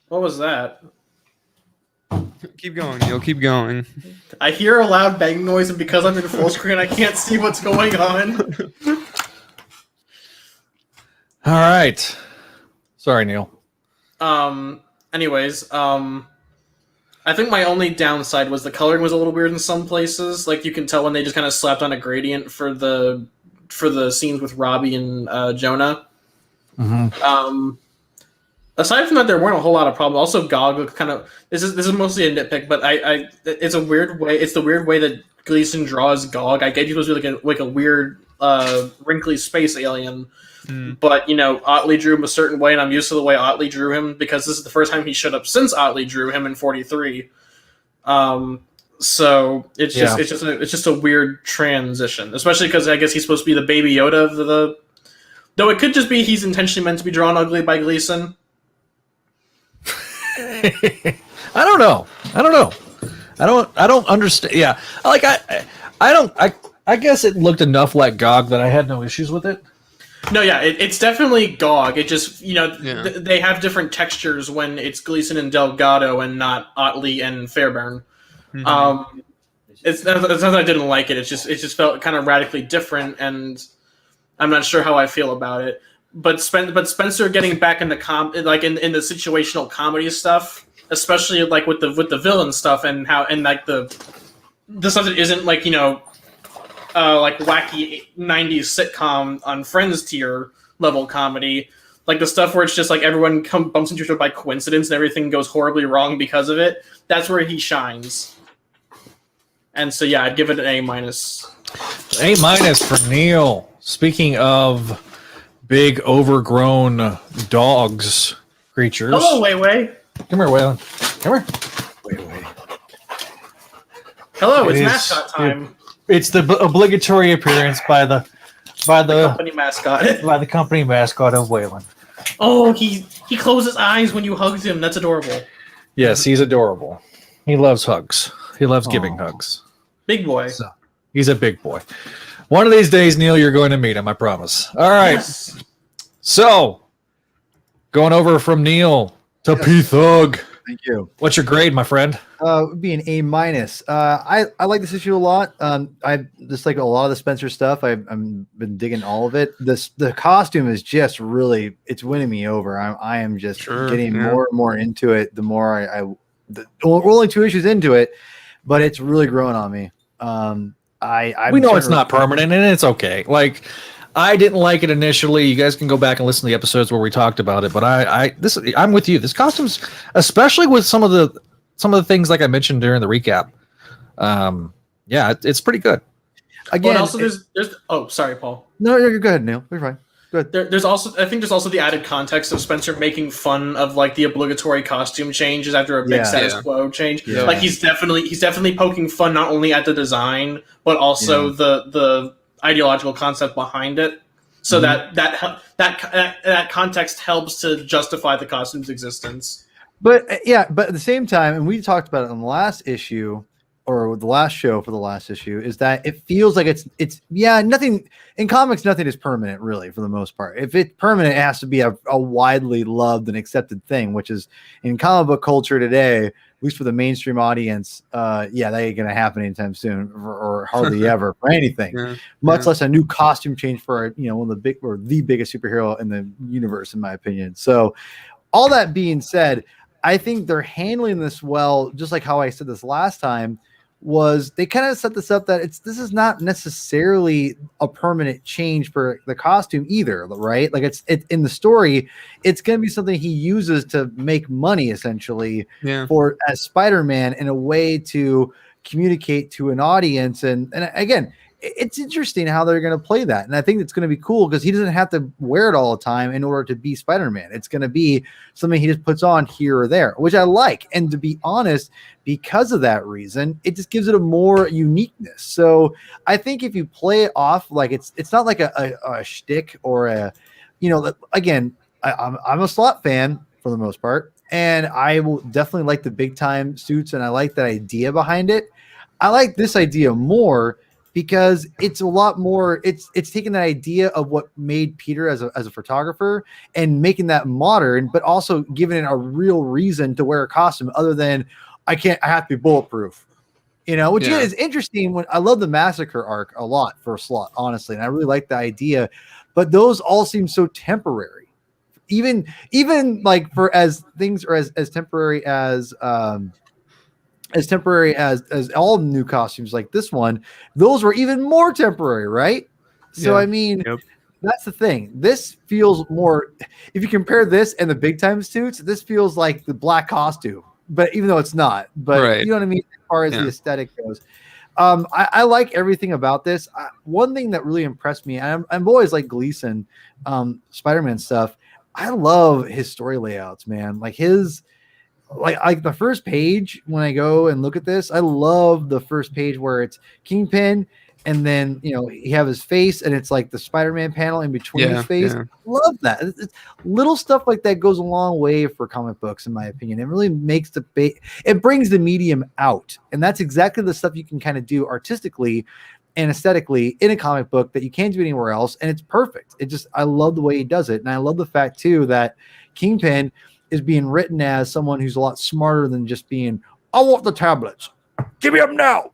What was that? Keep going, Neil. Keep going. I hear a loud bang noise, and because I'm in full screen, I can't see what's going on. All right. Sorry, Neil. Anyways, I think my only downside was the coloring was a little weird in some places. Like, you can tell when they just kind of slapped on a gradient for the scenes with Robbie and Jonah. Mm-hmm. Aside from that, there weren't a whole lot of problems. Also, Gog looked kind of, this is mostly a nitpick, but it's a weird way. It's the weird way that Gleason draws Gog. I get he was like a weird wrinkly space alien. But, Otley drew him a certain way, and I'm used to the way Otley drew him, because this is the first time he showed up since Otley drew him in 43. So it's just a weird transition, especially because I guess he's supposed to be the Baby Yoda of the. Though it could just be he's intentionally meant to be drawn ugly by Gleason. I don't know. I don't understand. Yeah, I guess it looked enough like Gog that I had no issues with it. No, yeah, it's definitely Gog. It just, they have different textures when it's Gleason and Delgado and not Otley and Fairbairn. Mm-hmm. It's not that I didn't like it. It just felt kind of radically different, and I'm not sure how I feel about it. But Spencer getting back in the in the situational comedy stuff, especially like with the villain stuff, and like the stuff that isn't like like wacky 90s sitcom on Friends tier level comedy, like the stuff where it's just like everyone bumps into each other by coincidence and everything goes horribly wrong because of it. That's where he shines. And so yeah, I'd give it an A-. A- for Neil. Speaking of big overgrown dogs, creatures. Hello, Wei Wei. Come here, Waylon. Come here. Wei. Hello, it's It is- mascot time. It's the obligatory appearance by the Company mascot. by the company mascot of Waylon. Oh, he closed his eyes when you hugged him. That's adorable. Yes, he's adorable. He loves hugs. He loves giving Aw. hugs. Big boy. So, he's a big boy. One of these days, Neil, you're going to meet him, I promise. All right. Yes. So, going over from Neil to Yes. P-Thug. Thank you. What's your grade, my friend? Would be an A minus. I like this issue a lot. I just like a lot of the Spencer stuff. I've been digging all of it. The costume is just really, it's winning me over. I am just getting more and more into it. The more we're only 2 issues into it, but it's really growing on me. We know it's not permanent, and it's okay. Like, I didn't like it initially. You guys can go back and listen to the episodes where we talked about it. But I'm with you. This costume's, especially with some of the things like I mentioned during the recap. Yeah, it's pretty good. Again, also there's oh, sorry, Paul. No, you're good, Neil. You're fine. Good. There's also the added context of Spencer making fun of like the obligatory costume changes after a big status quo change. Yeah. Like he's definitely poking fun not only at the design but also the ideological concept behind it. So that context helps to justify the costume's existence. But but at the same time, and we talked about it in the last issue or the last show for the last issue, is that it feels like it's nothing in comics. Nothing is permanent, really, for the most part. If it's permanent, it has to be a widely loved and accepted thing, which is in comic book culture today, at least for the mainstream audience. That ain't gonna happen anytime soon, or hardly ever for anything. Much less a new costume change for one of the big or the biggest superhero in the universe, in my opinion. So, all that being said, I think they're handling this well, just like how I said this last time. Was they kind of set this up that this is not necessarily a permanent change for the costume either, right? Like it's in the story, it's going to be something he uses to make money essentially for as Spider-Man in a way to communicate to an audience. And again, it's interesting how they're going to play that. And I think it's going to be cool because he doesn't have to wear it all the time in order to be Spider-Man. It's going to be something he just puts on here or there, which I like. And to be honest, because of that reason, it just gives it a more uniqueness. So I think if you play it off, like it's not like a shtick or again, I'm a Slott fan for the most part. And I will definitely like the big time suits. And I like that idea behind it. I like this idea more because it's a lot more, it's taking that idea of what made Peter as a photographer and making that modern, but also giving it a real reason to wear a costume other than I have to be bulletproof, which is interesting. When I love the Massacre arc a lot for Slott, honestly, and I really like the idea, but those all seem so temporary. Even like for as things are as temporary as all new costumes like this one, those were even more temporary, right? So I mean, that's the thing. This feels more, if you compare this and the big time suits, this feels like the black costume, but even though it's not, but you know what I mean? As far as the aesthetic goes, I like everything about this. One thing that really impressed me, I'm always like Gleason, Spider-Man stuff. I love his story layouts, man. Like his, like the first page when I go and look at this, I love the first page where it's Kingpin and then you have his face and it's like the Spider-Man panel in between his face. Love that. It's little stuff like that goes a long way for comic books, in my opinion. It really makes it brings the medium out, and that's exactly the stuff you can kind of do artistically and aesthetically in a comic book that you can't do anywhere else, and it's perfect. I love the way he does it, and I love the fact too that Kingpin is being written as someone who's a lot smarter than just being, I want the tablets. Give me them now.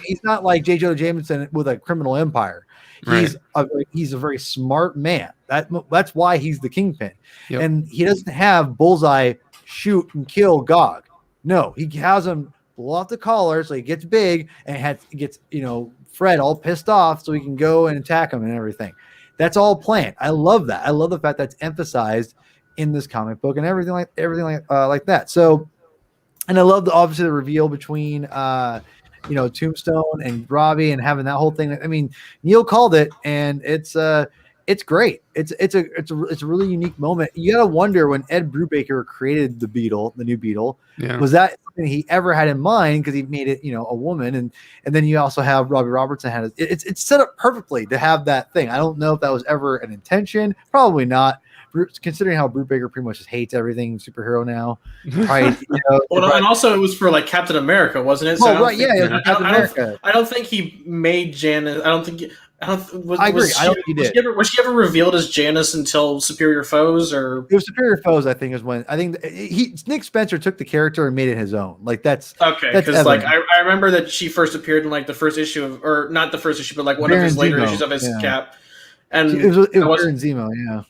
He's not like J. Jonah Jameson with a criminal empire. He's a very smart man. That's why he's the Kingpin. And he doesn't have Bullseye shoot and kill Gog. No, he has him blow off the collar so he gets big and gets Fred all pissed off so he can go and attack him and everything. That's all planned. I love that. I love the fact that's emphasized in this comic book and everything like that. So, and I love obviously the reveal between Tombstone and Robbie and having that whole thing. I mean, Neil called it, and it's it's great. It's a really unique moment. You gotta wonder when Ed Brubaker created the Beetle, the new Beetle, was that something he ever had in mind? Because he made it, a woman, and then you also have Robbie Robertson had it. It's set up perfectly to have that thing. I don't know if that was ever an intention. Probably not. Considering how Brubaker pretty much just hates everything superhero now. Right, well, and also it was for like Captain America, wasn't it? So right, yeah, it was for Captain America. I don't think he made Janice. I agree. I don't think he did. Was she ever revealed as Janice until Superior Foes, or it was Superior Foes? I think is when Nick Spencer took the character and made it his own. Like that's okay. Because like I remember that she first appeared in like the first issue of, or not the first issue, but like one of his later issues of his Cap. And it was Baron Zemo, yeah.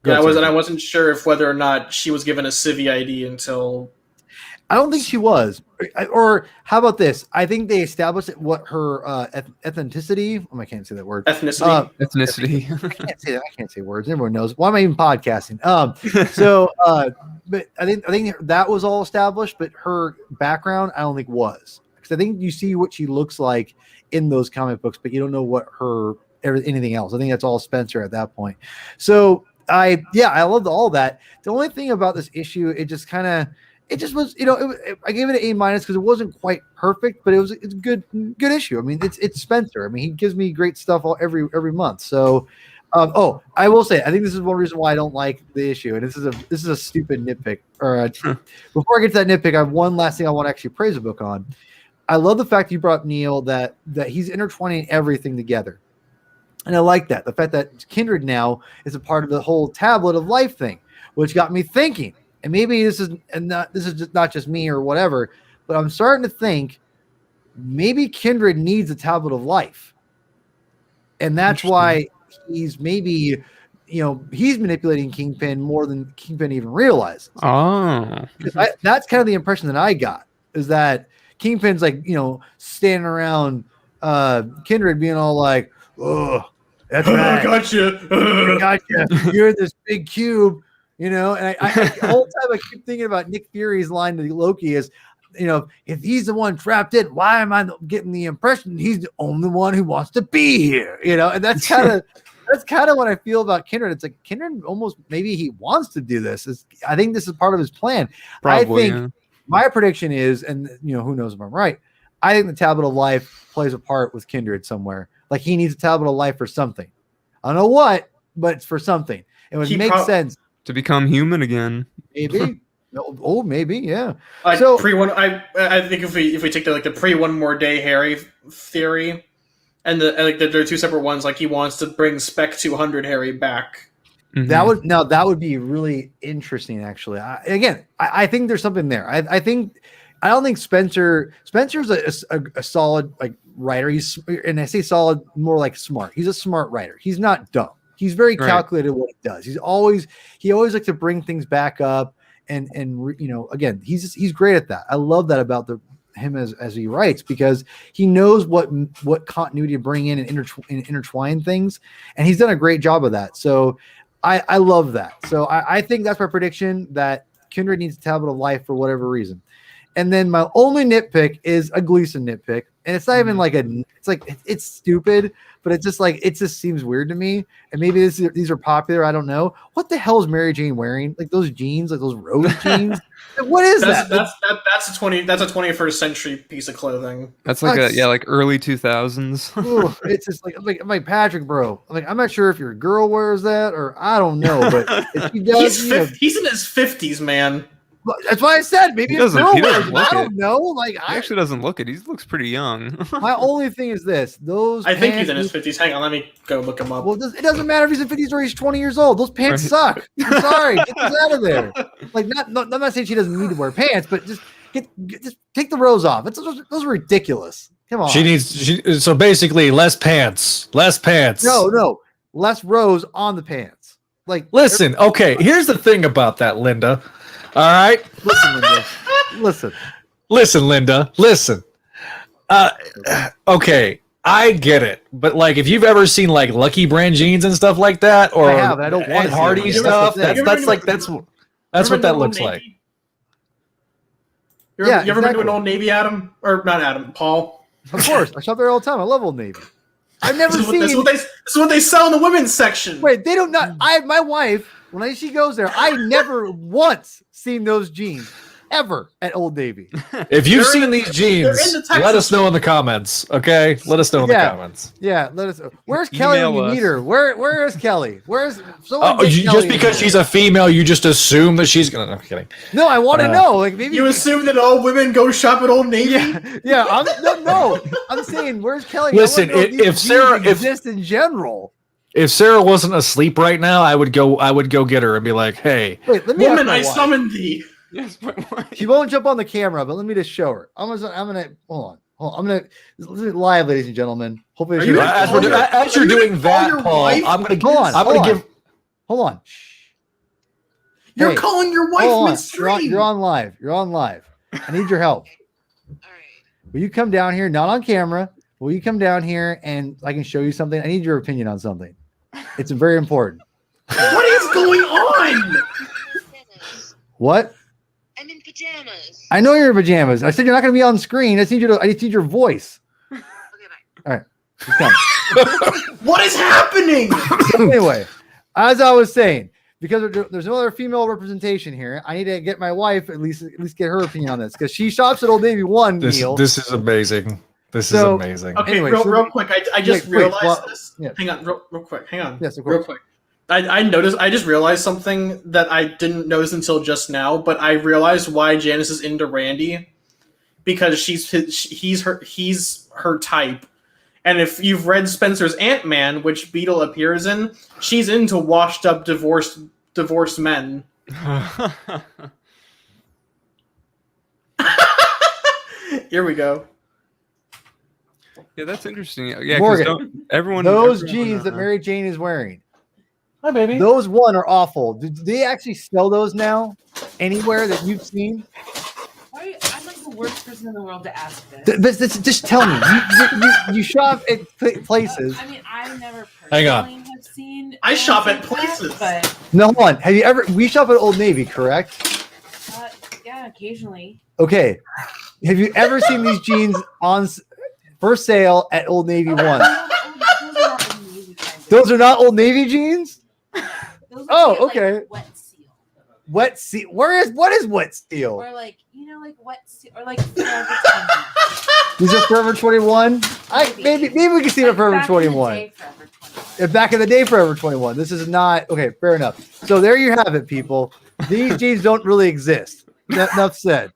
I wasn't sure if whether or not she was given a Civi ID until. I don't think she was. Or how about this? I think they established what her ethnicity. I can't say that word. Ethnicity. Ethnicity. I can't say that. I can't say words. Everyone knows. Why am I even podcasting? But I think that was all established. But her background, I don't think was, because I think you see what she looks like in those comic books, but you don't know what anything else. I think that's all Spencer at that point. So I loved all that. The only thing about this issue, it just was, I gave it an A- because it wasn't quite perfect, but it's a good issue. I mean, it's Spencer. I mean, he gives me great stuff every month. So, I will say, I think this is one reason why I don't like the issue, and this is a stupid nitpick. Before I get to that nitpick, I have one last thing I want to actually praise the book on. I love the fact you brought up, Neil, that he's intertwining everything together. And I like that. The fact that Kindred now is a part of the whole Tablet of Life thing, which got me thinking. And maybe this is not just me or whatever, but I'm starting to think maybe Kindred needs a Tablet of Life. And that's why he's maybe, he's manipulating Kingpin more than Kingpin even realizes. Oh. That's kind of the impression that I got, is that Kingpin's like, standing around Kindred being all like, oh, that's right. Gotcha. You're in this big cube, and I the whole time I keep thinking about Nick Fury's line to Loki is, if he's the one trapped in, why am I getting the impression he's the only one who wants to be here? And that's kind of what I feel about Kindred. It's like Kindred almost, maybe he wants to do this. I think this is part of his plan. Probably, I think my prediction is, and who knows if I'm right, I think the Tablet of Life plays a part with Kindred somewhere. Like he needs a Tablet of Life for something. I don't know what, but it's for something. It would make sense to become human again. Maybe. Maybe, yeah. I think if we take the pre one more day Harry theory, and there are two separate ones. Like he wants to bring Spec 200 Harry back. Mm-hmm. That would be really interesting. Actually, I think there's something there. I don't think Spencer's a solid writer. And I say solid more like smart. He's a smart writer. He's not dumb. He's very calculated what he does. He always likes to bring things back up and again, he's great at that. I love that about him as he writes, because he knows what continuity to bring in and intertwine things, and he's done a great job of that. So I love that. So I think that's my prediction, that Kindred needs a Tablet of Life for whatever reason. And then my only nitpick is a Gleason nitpick. And it's not even it's stupid, but it's just it just seems weird to me. And maybe these are popular. I don't know. What the hell is Mary Jane wearing? Like those jeans, like those rose jeans? What is that? That's a 21st century piece of clothing. That's like early 2000s. Ooh, it's just I'm like, Patrick, bro. I'm not sure if your girl wears that or I don't know, but if he does, he's in his 50s, man. That's why I said maybe it's I don't know. He actually doesn't look it. He looks pretty young. My only thing is this: I think he's in his 50s. Hang on, let me go look him up. Well, it doesn't matter if he's in 50s or he's 20 years old. Those pants suck. I'm sorry, get those out of there. I'm not saying she doesn't need to wear pants, but just take the rows off. Those are ridiculous. Come on. So basically less pants. No, less rows on the pants. Listen. Okay, here's the thing about that, Linda. All right. Listen, Linda. Listen. Okay, I get it, but if you've ever seen Lucky Brand jeans and stuff like that, or I have. I don't want Ed Hardy stuff. That's what that looks like. You ever been to an Old Navy, Adam? Or not Adam, Paul? Of course, I shop there all the time. I love Old Navy. I've never seen. This is what they sell in the women's section. Wait, they don't not. My wife, when she goes there, I never once seen those jeans ever at Old Navy. If you've seen these jeans, let us know in the comments. Okay, let us know in the comments. Yeah, let us. Where's Kelly when you meet her? Where is Kelly? Where's just because she's a female, you just assume that she's gonna? No, I'm kidding. No, I want to know. Like maybe you assume that all women go shop at Old Navy. Yeah. I'm saying, where's Kelly? Listen, if Sarah exists in general. If Sarah wasn't asleep right now, I would go get her and be like, "Hey, wait, let me woman, I summoned thee." Yes, but why? She won't jump on the camera, but let me just show her. I'm gonna hold on. I'm gonna live, ladies and gentlemen. Hopefully, as you're doing that, Paul, I'm gonna hold on. You're calling your wife midstream. You're on live. You're on live. I need your help. All right. Will you come down here? Not on camera. Will you come down here and I can show you something? I need your opinion on something. It's very important. What is going on? What? I'm in pajamas. I know you're in pajamas. I said you're not going to be on screen. I just need your voice. Okay, bye. All right. What is happening? Anyway, as I was saying, because there's no other female representation here, I need to get my wife at least get her opinion on this because she shops at Old Navy one. This is amazing. This is amazing. Okay, anyway, real quick. I just realized this. Yeah. Hang on, real quick. Hang on. Yes, of course. Real quick. I just realized something that I didn't notice until just now, but I realized why Janice is into Randy, because he's her type, and if you've read Spencer's Ant-Man, which Beetle appears in, she's into washed up divorced men. Here we go. Yeah, that's interesting. Yeah, Morgan, everyone those jeans that Mary Jane is wearing. Hi, baby. Those are awful. Do they actually sell those now anywhere that you've seen? Why? I'm like the worst person in the world to ask this. Just tell me. You shop at places. I mean, I never Hang on. personally have seen. I shop at that, places. but No, hold on. Have you ever? We shop at Old Navy, correct? yeah, occasionally. Okay. Have you ever seen these jeans for sale at Old Navy One? Those are not Old Navy jeans? Okay. Wet seal. Wet seal. What is wet seal? Or like wet seal, or like. These are Forever 21. Maybe we can see it at Forever 21. Back in the day, Forever 21. This is not okay. Fair enough. So there you have it, people. These jeans don't really exist. Enough said.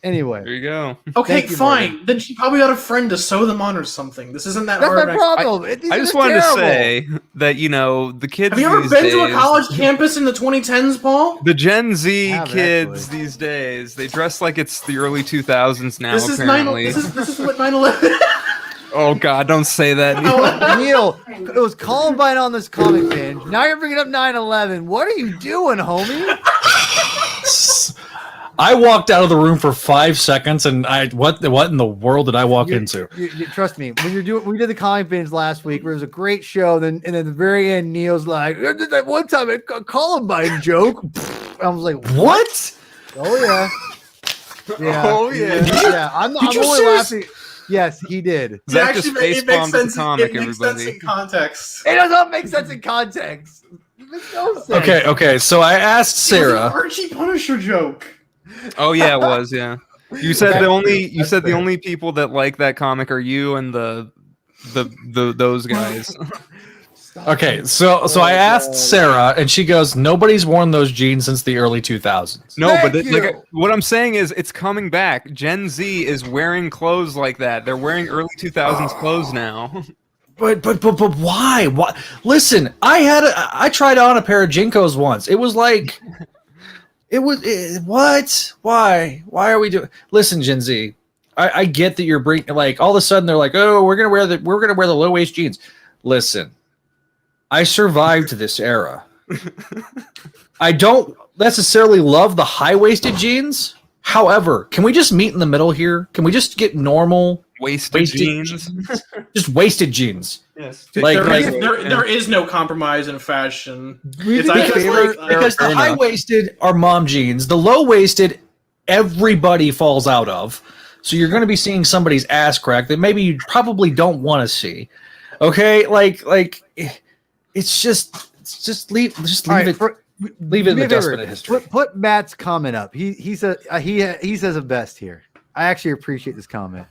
Anyway, there you go. Okay, fine. Morgan. Then she probably got a friend to sew them on or something. This isn't that that's hard. my problem. I just wanted to say that the kids. Have you ever these been days, to a college campus in the 2010s, Paul? The Gen Z actually. kids these days, they dress like it's the early 2000s now. This is apparently, this is what 9/11. Oh God, don't say that. Neil, it was Columbine on this comic binge. Now you're bringing up 9/11. What are you doing, homie? I walked out of the room for 5 seconds, and what in the world did I walk into? You trust me. We did the comic binge last week. Where it was a great show. And then at the very end, Neil's like, "That one time a Columbine joke." I was like, "What? Oh yeah, yeah, Oh yeah, yeah." I'm only laughing. Yes, he did. Zach just face bombed the comic. It makes sense in context. It does not make sense in context. It makes no sense. Okay. So I asked Sarah. It was an Archie Punisher joke. Oh yeah, it was. Yeah, you said the only people that like that comic are you and those guys. Okay, so I asked Sarah, and she goes, "Nobody's worn those jeans since the early 2000s." No, but what I'm saying is, it's coming back. Gen Z is wearing clothes like that. They're wearing early 2000s clothes now. But why? Why? Listen, I tried on a pair of Jinkos once. It was like. What? Why are we doing? Listen, Gen Z, I get that you're bringing like all of a sudden they're like, oh, we're gonna wear the low waist jeans. Listen, I survived this era. I don't necessarily love the high waisted jeans. However, can we just meet in the middle here? Can we just get normal wasted jeans? Just wasted jeans. Yes. There is no compromise in fashion. Because the high-waisted are mom jeans. The low-waisted, everybody falls out of. So you're going to be seeing somebody's ass crack that maybe you probably don't want to see. Okay, like it's just leave All leave right, it leave it in the dustbin of history. Put Matt's comment up. He says he says it best here. I actually appreciate this comment.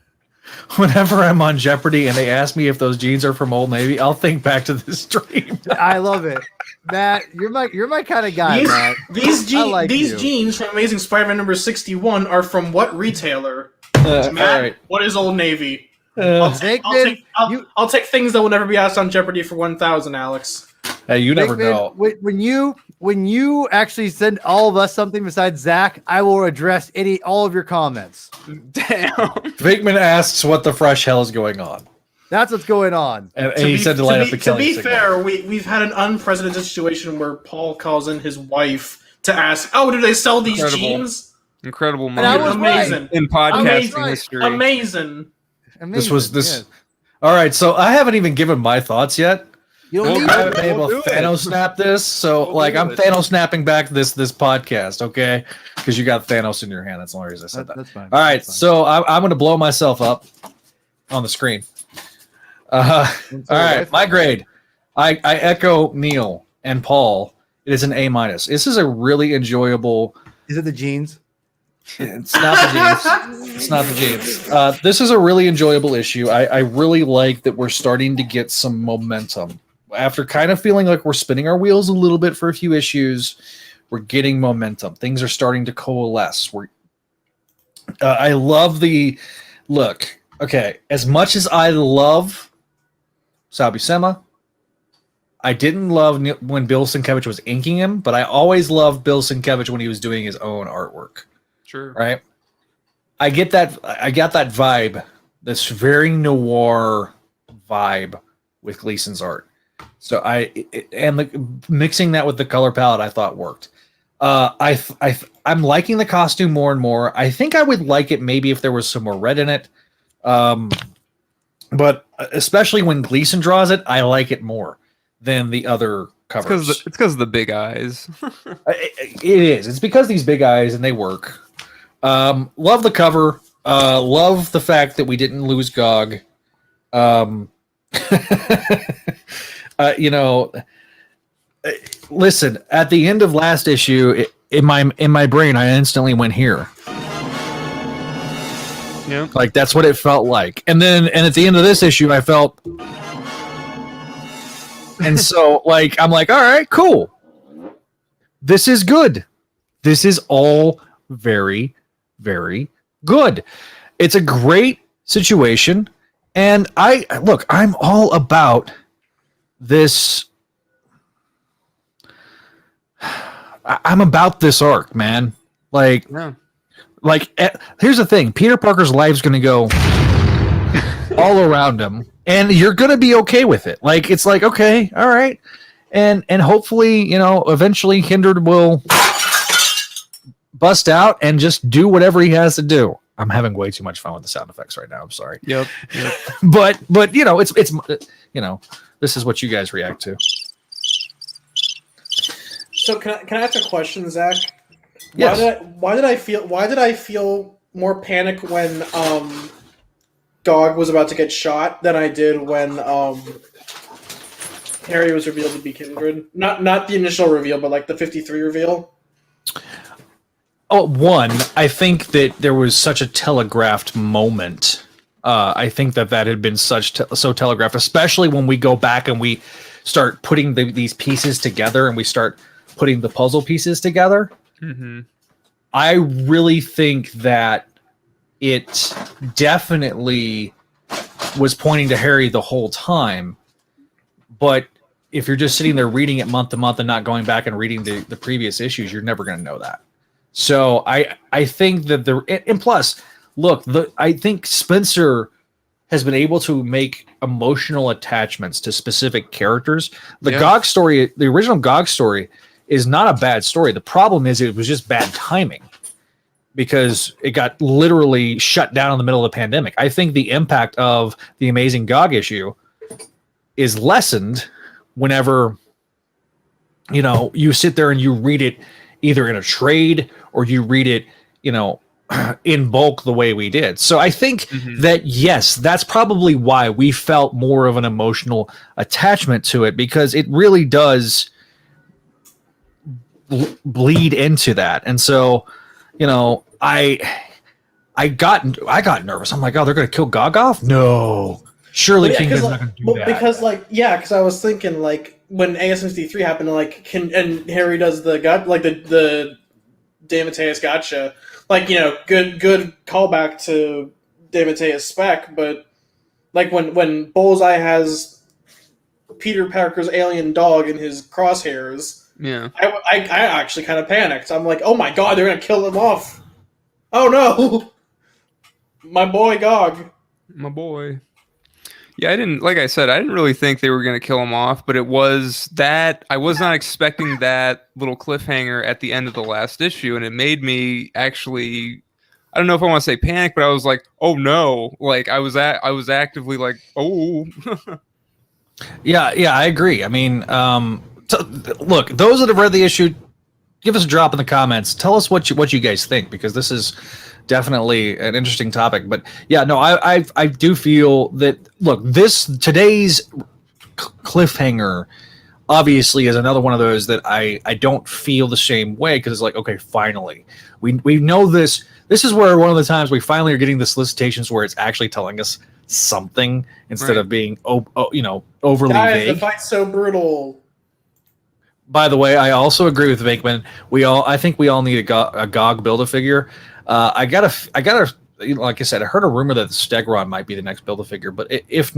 Whenever I'm on Jeopardy and they ask me if those jeans are from Old Navy, I'll think back to this stream. I love it, Matt. You're my kind of guy, Matt. These you. jeans from Amazing Spider-Man number 61 are from what retailer? Matt, all right. what is Old Navy? Venkman, I'll take things that will never be asked on Jeopardy for 1,000, Alex. Hey, you never Venkman, know. When you actually send all of us something besides Zach, I will address all of your comments. Damn. Vickman asks what the fresh hell is going on. That's what's going on. And he said to light up the killing To be signal. fair, we've had an unprecedented situation where Paul calls in his wife to ask, "Oh, do they sell these jeans?" Incredible And I moment was amazing in podcasting Amazing. history. Amazing. This was this. Yes. All right, so I haven't even given my thoughts yet. You don't Well, need I to. haven't been able to We'll do it. Thanos snap this, so We'll like do I'm it. Thanos snapping back this podcast, okay? Because you got Thanos in your hand. That's the only reason I said that. That's fine. All right, That's fine. so I'm going to blow myself up on the screen. All right, my grade. I echo Neil and Paul. It is an A-. This is a really enjoyable. Is it the jeans? It's not the jeans. It's not the jeans. This is a really enjoyable issue. I really like that we're starting to get some momentum. After kind of feeling like we're spinning our wheels a little bit for a few issues, we're getting momentum. Things are starting to coalesce. I love the look. Okay, as much as I love Sal Buscema, I didn't love when Bill Sienkiewicz was inking him, but I always loved Bill Sienkiewicz when he was doing his own artwork. Sure. Right? I got that vibe, this very noir vibe with Gleason's art. So mixing that with the color palette, I thought worked. I'm liking the costume more and more. I think I would like it maybe if there was some more red in it. But especially when Gleason draws it, I like it more than the other covers. It's because of the big eyes. It is. It's because these big eyes and they work. Love the cover. Love the fact that we didn't lose Gog. Listen, at the end of last issue, in my brain, I instantly went here. Yeah. Like that's what it felt like. And at the end of this issue, I felt. And so, like, I'm like, all right, cool. This is good. This is all very, very good. It's a great situation. And I'm all about this. I'm about this arc, man. Like, Yeah. Here's the thing. Peter Parker's life's going to go all around him, and you're going to be okay with it. Like, it's like, okay, all right. And hopefully, eventually Kindred will bust out and just do whatever he has to do. I'm having way too much fun with the sound effects right now. I'm sorry. Yep. But it's this is what you guys react to. So can I ask a question, Zach? Yes. Why did I feel more panic when Gog was about to get shot than I did when Harry was revealed to be Kindred? Not the initial reveal, but like the 53 reveal. Oh, one, I think that there was such a telegraphed moment. I think that had been so telegraphed, especially when we go back and we start putting these pieces together and we start putting the puzzle pieces together. Mm-hmm. I really think that it definitely was pointing to Harry the whole time. But if you're just sitting there reading it month to month and not going back and reading the previous issues, you're never going to know that. So I think that and plus, look, I think Spencer has been able to make emotional attachments to specific characters. The Gog story, the original Gog story, is not a bad story. The problem is it was just bad timing because it got literally shut down in the middle of the pandemic. I think the impact of the Amazing Gog issue is lessened whenever you sit there and you read it either in a trade or you read it, in bulk the way we did. So I think that, yes, that's probably why we felt more of an emotional attachment to it, because it really does bleed into that. And so, you know, I got nervous. I'm like, oh, they're going to kill Gog off? No. Surely Kingdom's not going to do that. Because, because I was thinking, when ASM 3 happened, and Harry does the DeMatteis gotcha, good callback to DeMatteis spec, but, when Bullseye has Peter Parker's alien dog in his crosshairs, yeah, I actually kind of panicked. I'm like, oh my god, they're going to kill him off. Oh no! My boy Gog. My boy. Yeah, I didn't really think they were going to kill him off, but it was that I was not expecting that little cliffhanger at the end of the last issue, and it made me actually, I don't know if I want to say panic, but I was like, oh no, I was actively like, oh. Yeah, I agree. I mean, look, those that have read the issue, give us a drop in the comments. Tell us what you guys think, because this is definitely an interesting topic. But yeah, no, I do feel that, look, today's cliffhanger obviously is another one of those that I don't feel the same way, because it's like, okay, finally we know this is where one of the times we finally are getting the solicitations where it's actually telling us something instead of being overly vague. The fight's so brutal. By the way, I also agree with Venkman. I think we all need a GOG Build-A-Figure. I gotta, like I said, I heard a rumor that the Stegron might be the next Build-A-Figure, but if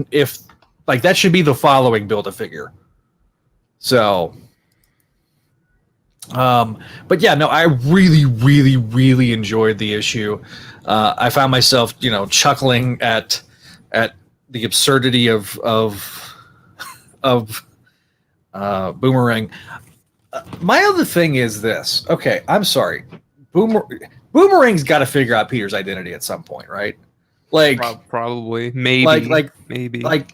that should be the following Build-A-Figure. So, but yeah, no, I really, really, really enjoyed the issue. I found myself, chuckling at the absurdity of Boomerang. My other thing is this. Okay, I'm sorry. Boomerang's got to figure out Peter's identity at some point, right? Probably, maybe, maybe. I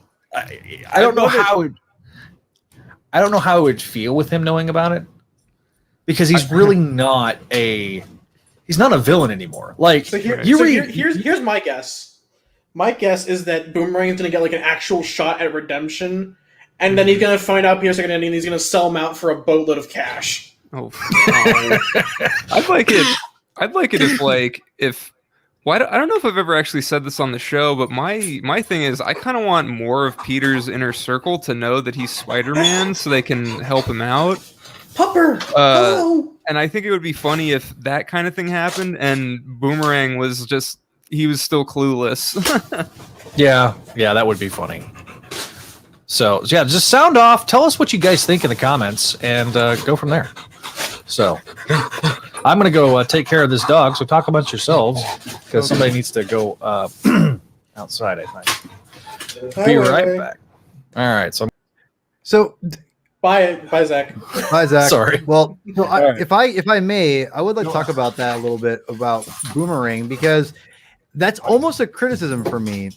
don't know how it would feel with him knowing about it, because he's really not a villain anymore. Here's my guess. My guess is that Boomerang is going to get an actual shot at redemption, and then he's going to find out Peter's second ending, and he's going to sell him out for a boatload of cash. Oh, no. I'd like it if I don't know if I've ever actually said this on the show, but my thing is I kind of want more of Peter's inner circle to know that he's Spider-Man, so they can help him out. Pupper! And I think it would be funny if that kind of thing happened and Boomerang was he was still clueless. Yeah, that would be funny. So yeah, just sound off. Tell us what you guys think in the comments, and go from there. So I'm gonna go take care of this dog. So talk amongst yourselves, because somebody needs to go outside at night. Be right back. All right. So bye, Zach. Bye, Zach. Sorry. Well, if I may, I would like to talk about that a little bit about Boomerang, because that's almost a criticism for me,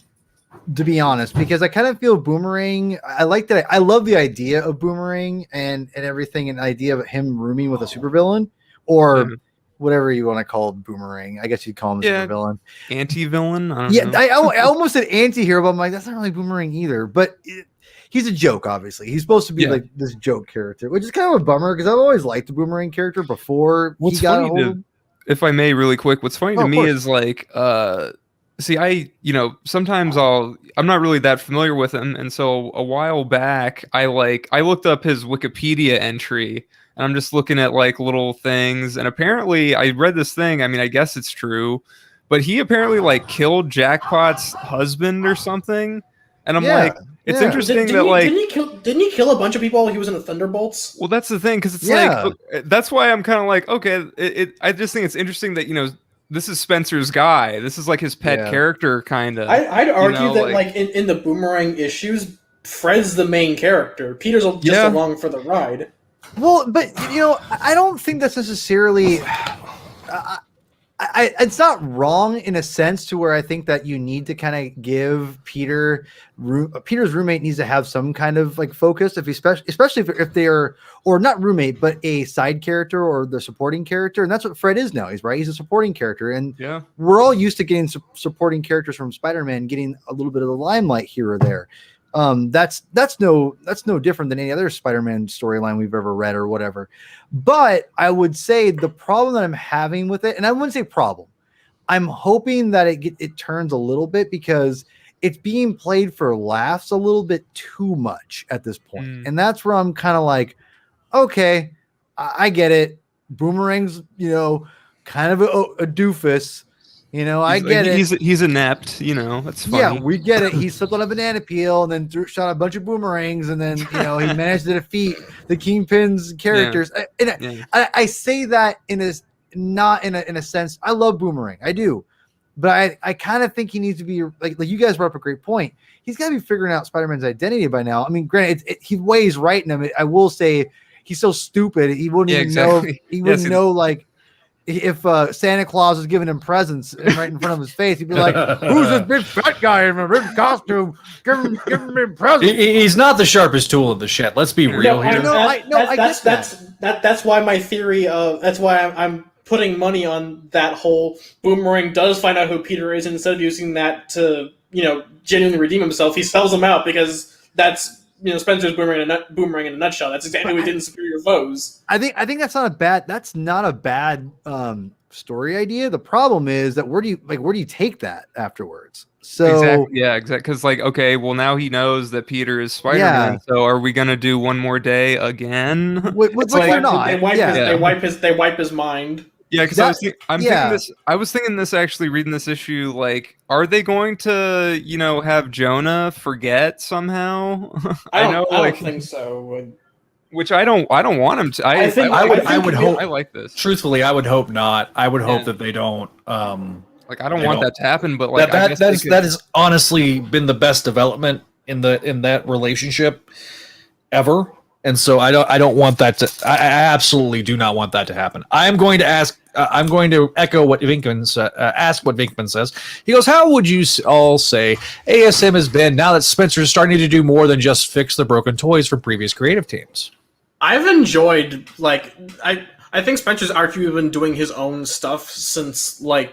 to be honest, because I kind of feel Boomerang. I like that. I love the idea of Boomerang and everything, and the idea of him rooming with a supervillain, or whatever you want to call Boomerang. I guess you'd call him a supervillain, anti-villain. I almost said anti-hero, but I'm like, that's not really Boomerang either. But he's a joke, obviously. He's supposed to be like this joke character, which is kind of a bummer, because I've always liked the Boomerang character before he got a hold. If I may, really quick, what's funny to me is sometimes I'm not really that familiar with him, and so a while back I looked up his Wikipedia entry, and I'm just looking at little things, and apparently I read this thing. I mean, I guess it's true, but he apparently killed Jackpot's husband or something, and I'm it's interesting didn't he kill a bunch of people while he was in the Thunderbolts? Well, that's the thing, because it's that's why I'm kind of okay. I just think it's interesting that this is Spencer's guy. This is his pet character, kind of. I'd argue that in the Boomerang issues, Fred's the main character. Peter's just along for the ride. Well, but I don't think that's necessarily. it's not wrong in a sense to where I think that you need to kind of give Peter's roommate needs to have some kind of like focus, especially if they are, or not roommate, but a side character or the supporting character. And that's what Fred is now. He's a supporting character. And we're all used to getting supporting characters from Spider-Man, getting a little bit of the limelight here or there. That's no different than any other Spider-Man storyline we've ever read or whatever. But I would say the problem that I'm having with it, and I wouldn't say problem, I'm hoping that it turns a little bit because it's being played for laughs a little bit too much at this point. And that's where I'm kind of like, okay, I get it. Boomerang's, kind of a doofus. I get it. He's inept, that's funny. Yeah, we get it. He slipped on a banana peel and then shot a bunch of boomerangs, and then he managed to defeat the Kingpin's characters. Yeah. I say that not in a sense. I love Boomerang, I do, but I kind of think he needs to be like you guys brought up a great point. He's got to be figuring out Spider-Man's identity by now. I mean, granted, he weighs right in him. I will say he's so stupid he wouldn't even know. He wouldn't know like. If Santa Claus was giving him presents right in front of his face, he'd be like, "Who's this big fat guy in a big costume? Give him presents." He's not the sharpest tool in the shed. Let's be real here. That's why my theory of that's why I'm putting money on that whole Boomerang does find out who Peter is, and instead of using that to genuinely redeem himself, he sells him out because that's. Spencer's Boomerang in a nutshell. That's exactly what he did in Superior Foes. I think that's not a bad story idea. The problem is that where do you take that afterwards? So exactly. Because now he knows that Peter is Spider-Man. Yeah. So are we gonna do one more day again? They wipe his mind. Yeah, because I was thinking this actually reading this issue. Like, are they going to have Jonah forget somehow? I don't think so. Which I don't want him to. I would hope. I like this. Truthfully, I would hope not. I would hope that they don't. I don't want that to happen. But that has honestly been the best development in that relationship ever. And so I don't want that to. I absolutely do not want that to happen. I'm going to ask. I'm going to echo what ask what Vinkman says. He goes, "How would you all say ASM has been now that Spencer is starting to do more than just fix the broken toys from previous creative teams?" I've enjoyed I think Spencer's arguably been doing his own stuff since the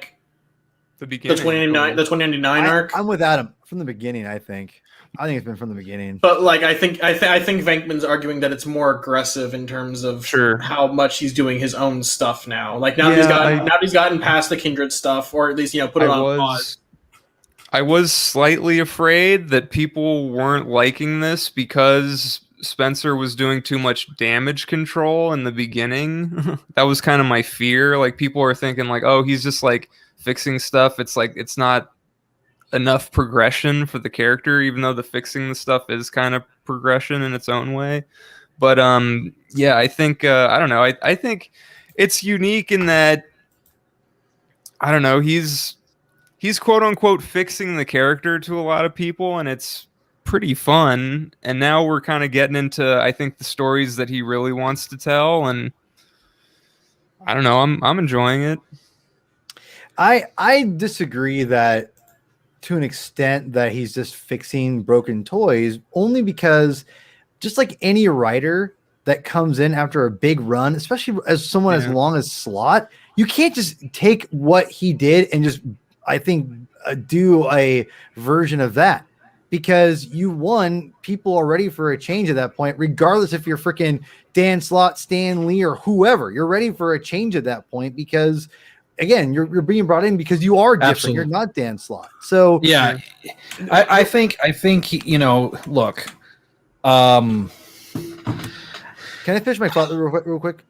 beginning, the 2099 arc. I'm with Adam from the beginning. I think it's been from the beginning. But I think Venkman's arguing that it's more aggressive in terms of how much he's doing his own stuff now. He's gotten past the Kindred stuff, or at least put it on pause. I was slightly afraid that people weren't liking this because Spencer was doing too much damage control in the beginning. That was kind of my fear. Like, people are thinking oh, he's just fixing stuff. It's not enough progression for the character, even though the fixing the stuff is kind of progression in its own way. But I think I don't know. I think it's unique in that I don't know. He's quote unquote fixing the character to a lot of people, and it's pretty fun. And now we're kind of getting into I think the stories that he really wants to tell, and I don't know. I'm enjoying it. I disagree that. To an extent that he's just fixing broken toys, only because just like any writer that comes in after a big run, especially as someone as long as Slott, you can't just take what he did and just, I think, do a version of that, because people are ready for a change at that point, regardless if you're freaking Dan Slott, Stan Lee, or whoever. You're ready for a change at that point because again, you're being brought in because you are different. Absolutely. You're not Dan Slott. So yeah, I think look. Can I finish my thought real quick?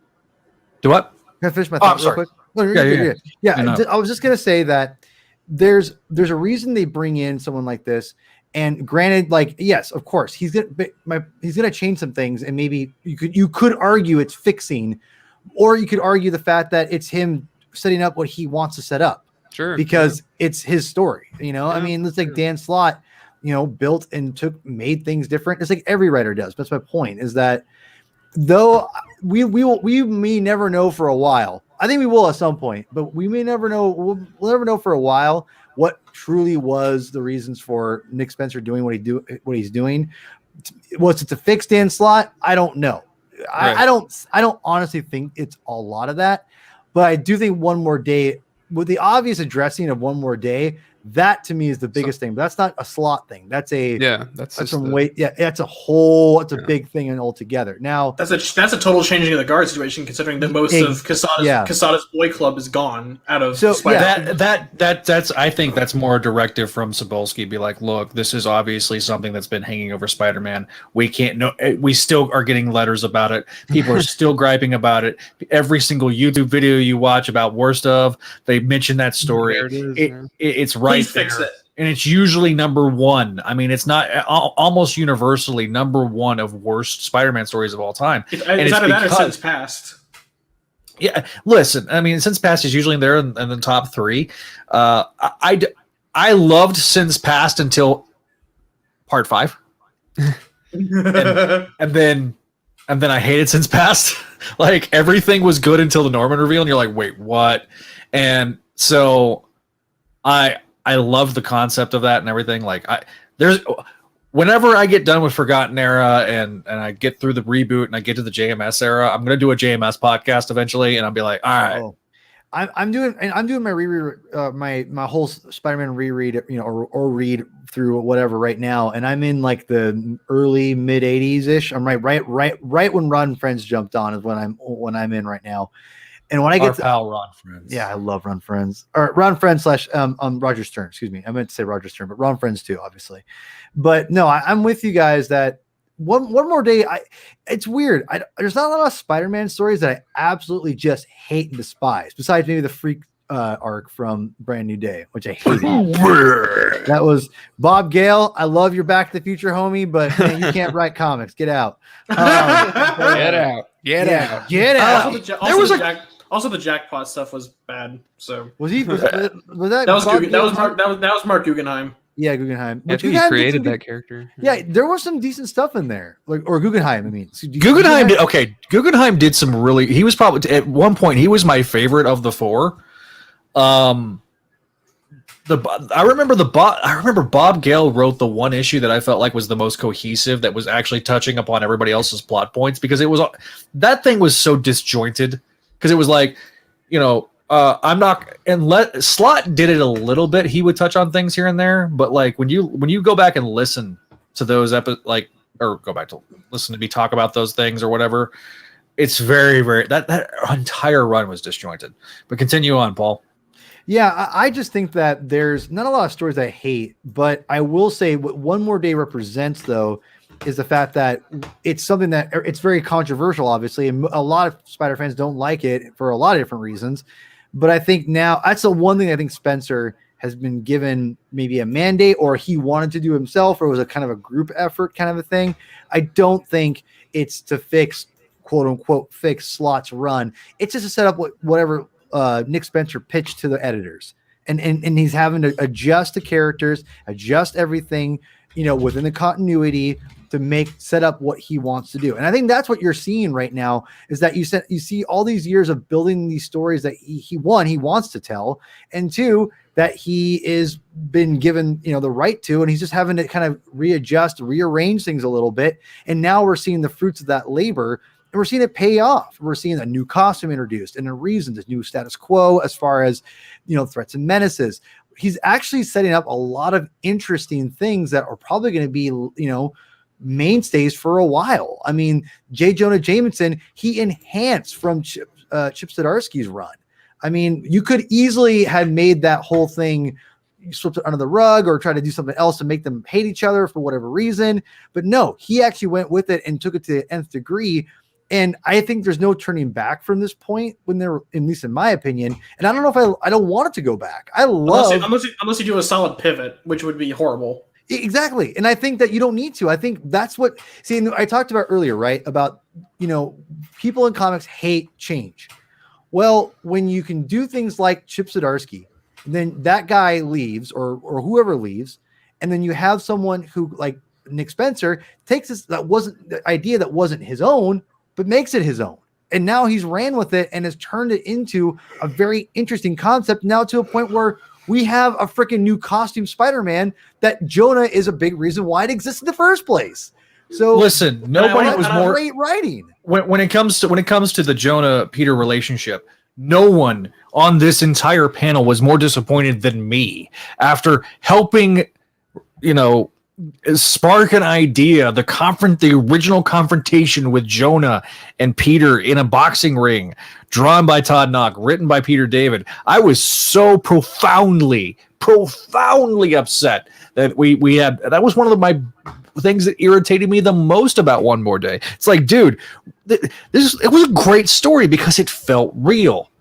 Do what? Can I finish my thought real quick? No, yeah. I was just gonna say that there's a reason they bring in someone like this. And granted, yes, of course, he's gonna change some things, and maybe you could argue it's fixing, or you could argue the fact that it's him setting up what he wants to set up. Sure. Because it's his story, I mean, it's like Dan Slott, built and made things different. It's like every writer does. That's my point, is that though we may never know for a while I think we will at some point, but we may never know. We'll never know for a while what truly was the reasons for Nick Spencer doing what he's doing. Was it to fix Dan Slott? I don't know. Right. I don't honestly think it's a lot of that, but I do think One More Day, with the obvious addressing of One More Day, that to me is the biggest thing. But that's not a Slott thing. That's some weight. Yeah, that's a big thing and altogether. Now that's a total changing of the guard situation, considering that most of Quesada's boy club is gone out of Spider. That's I think that's more a directive from Cebulski. Be like, look, this is obviously something that's been hanging over Spider-Man. We can't know. We still are getting letters about it. People are still griping about it. Every single YouTube video you watch about Worst Of, they mention that story. There it is, it's right. Please fix it. And it's usually number one. I mean, it's not almost universally number one of worst Spider-Man stories of all time. It's either that or Since Past. Yeah, listen. I mean, Since Past is usually there in the top three. I loved Since Past until part 5, and then I hated Since Past. Like everything was good until the Norman reveal, and you're like, wait, what? And so I love the concept of that and everything. Like whenever I get done with Forgotten Era and I get through the reboot and I get to the JMS era, I'm gonna do a JMS podcast eventually, and I'll be like, all right. Oh. I'm doing my reread, my whole Spider-Man reread, or read through whatever right now, and I'm in like the early mid 80s ish. I'm right when Run Friends jumped on is when I'm in right now. And when I get pal Ron Friends. Yeah, I love Run Friends. Or Ron Friends / Roger Stern. Excuse me. I meant to say Roger Stern, but Ron Friends too, obviously. But no, I'm with you guys that one more day. It's weird. There's not a lot of Spider-Man stories that I absolutely just hate and despise. Besides maybe the Freak arc from Brand New Day, which I hate. That was Bob Gale. I love your Back to the Future, homie, but man, you can't write comics. Get out. Get out. Get out. Also, the Jackpot stuff was bad. So was that was Mark Guggenheim. Yeah, Guggenheim. I think he created that character. Yeah, there was some decent stuff in there, or Guggenheim. I mean, Guggenheim did some really. He was probably at one point he was my favorite of the four. I remember Bob Gale wrote the one issue that I felt like was the most cohesive, that was actually touching upon everybody else's plot points, because that thing was so disjointed. Because it was like, Slott did it a little bit. He would touch on things here and there, but like when you go back and listen to those or go back to listen to me talk about those things or whatever, it's very, very that entire run was disjointed. But continue on, Paul. Yeah, I just think that there's not a lot of stories I hate, but I will say what One More Day represents, though, is the fact that it's something that it's very controversial, obviously, and a lot of Spider fans don't like it for a lot of different reasons. But I think now that's the one thing I think Spencer has been given maybe a mandate, or he wanted to do himself, or it was a kind of a group effort kind of a thing. I don't think it's to fix, quote unquote, fix Slott's run. It's just to set up whatever Nick Spencer pitched to the editors, and he's having to adjust the characters, adjust everything, within the continuity to set up what he wants to do. And I think that's what you're seeing right now, is that you see all these years of building these stories that he wants to tell, and two, that he is been given, the right to, and he's just having to kind of rearrange things a little bit. And now we're seeing the fruits of that labor, and we're seeing it pay off. We're seeing a new costume introduced, and the reasons, a new status quo as far as, threats and menaces. He's actually setting up a lot of interesting things that are probably going to be, mainstays for a while. I mean, J. Jonah Jameson, he enhanced from Chip Zdarsky's run. I mean, you could easily have made that whole thing, swept it under the rug, or try to do something else to make them hate each other for whatever reason. But no, he actually went with it and took it to the nth degree. And I think there's no turning back from this point, when they're, at least in my opinion. And I don't know if I don't want it to go back. I love unless you do a solid pivot, which would be horrible. Exactly. And I think that you don't need to. I think that's what, I talked about earlier, right? About, people in comics hate change. Well, when you can do things like Chip Zdarsky, then that guy leaves, or whoever leaves, and then you have someone who, like Nick Spencer, takes this the idea that wasn't his own, but makes it his own. And now he's ran with it and has turned it into a very interesting concept, now to a point where we have a freaking new costume Spider-Man that Jonah is a big reason why it exists in the first place. So listen, nobody was more great writing. When it comes to the Jonah Peter relationship, no one on this entire panel was more disappointed than me after helping, spark an idea, the original confrontation with Jonah and Peter in a boxing ring, drawn by Todd Knock, written by Peter David. I was so profoundly upset that we had. That was one of my things that irritated me the most about One More Day. It's like, dude, it was a great story because it felt real.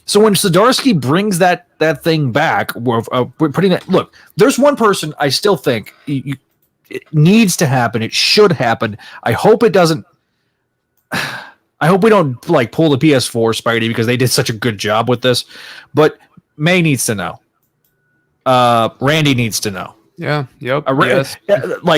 So when Zdarsky brings that thing back, we're putting that. Look, there's one person I still think it needs to happen. It should happen. I hope it doesn't. I hope we don't pull the PS4 Spidey because they did such a good job with this. But May needs to know. Randy needs to know. Yeah. Yep. Yes.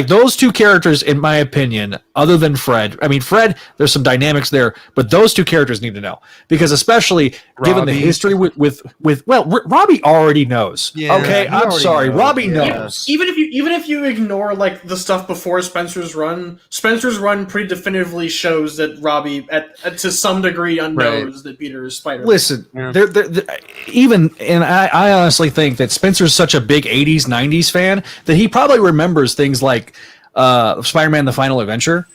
Those two characters, in my opinion, other than Fred. I mean, Fred, there's some dynamics there, but those two characters need to know because, especially given the history with Robbie already knows. Yeah, okay, I'm sorry, Robbie Yeah. knows. Even if you ignore the stuff before Spencer's run pretty definitively shows that Robbie to some degree knows that Peter is Spider-Man. Listen, Yeah. I honestly think that Spencer's such a big 80s, 90s fan that he probably remembers things like Spider-Man: The Final Adventure,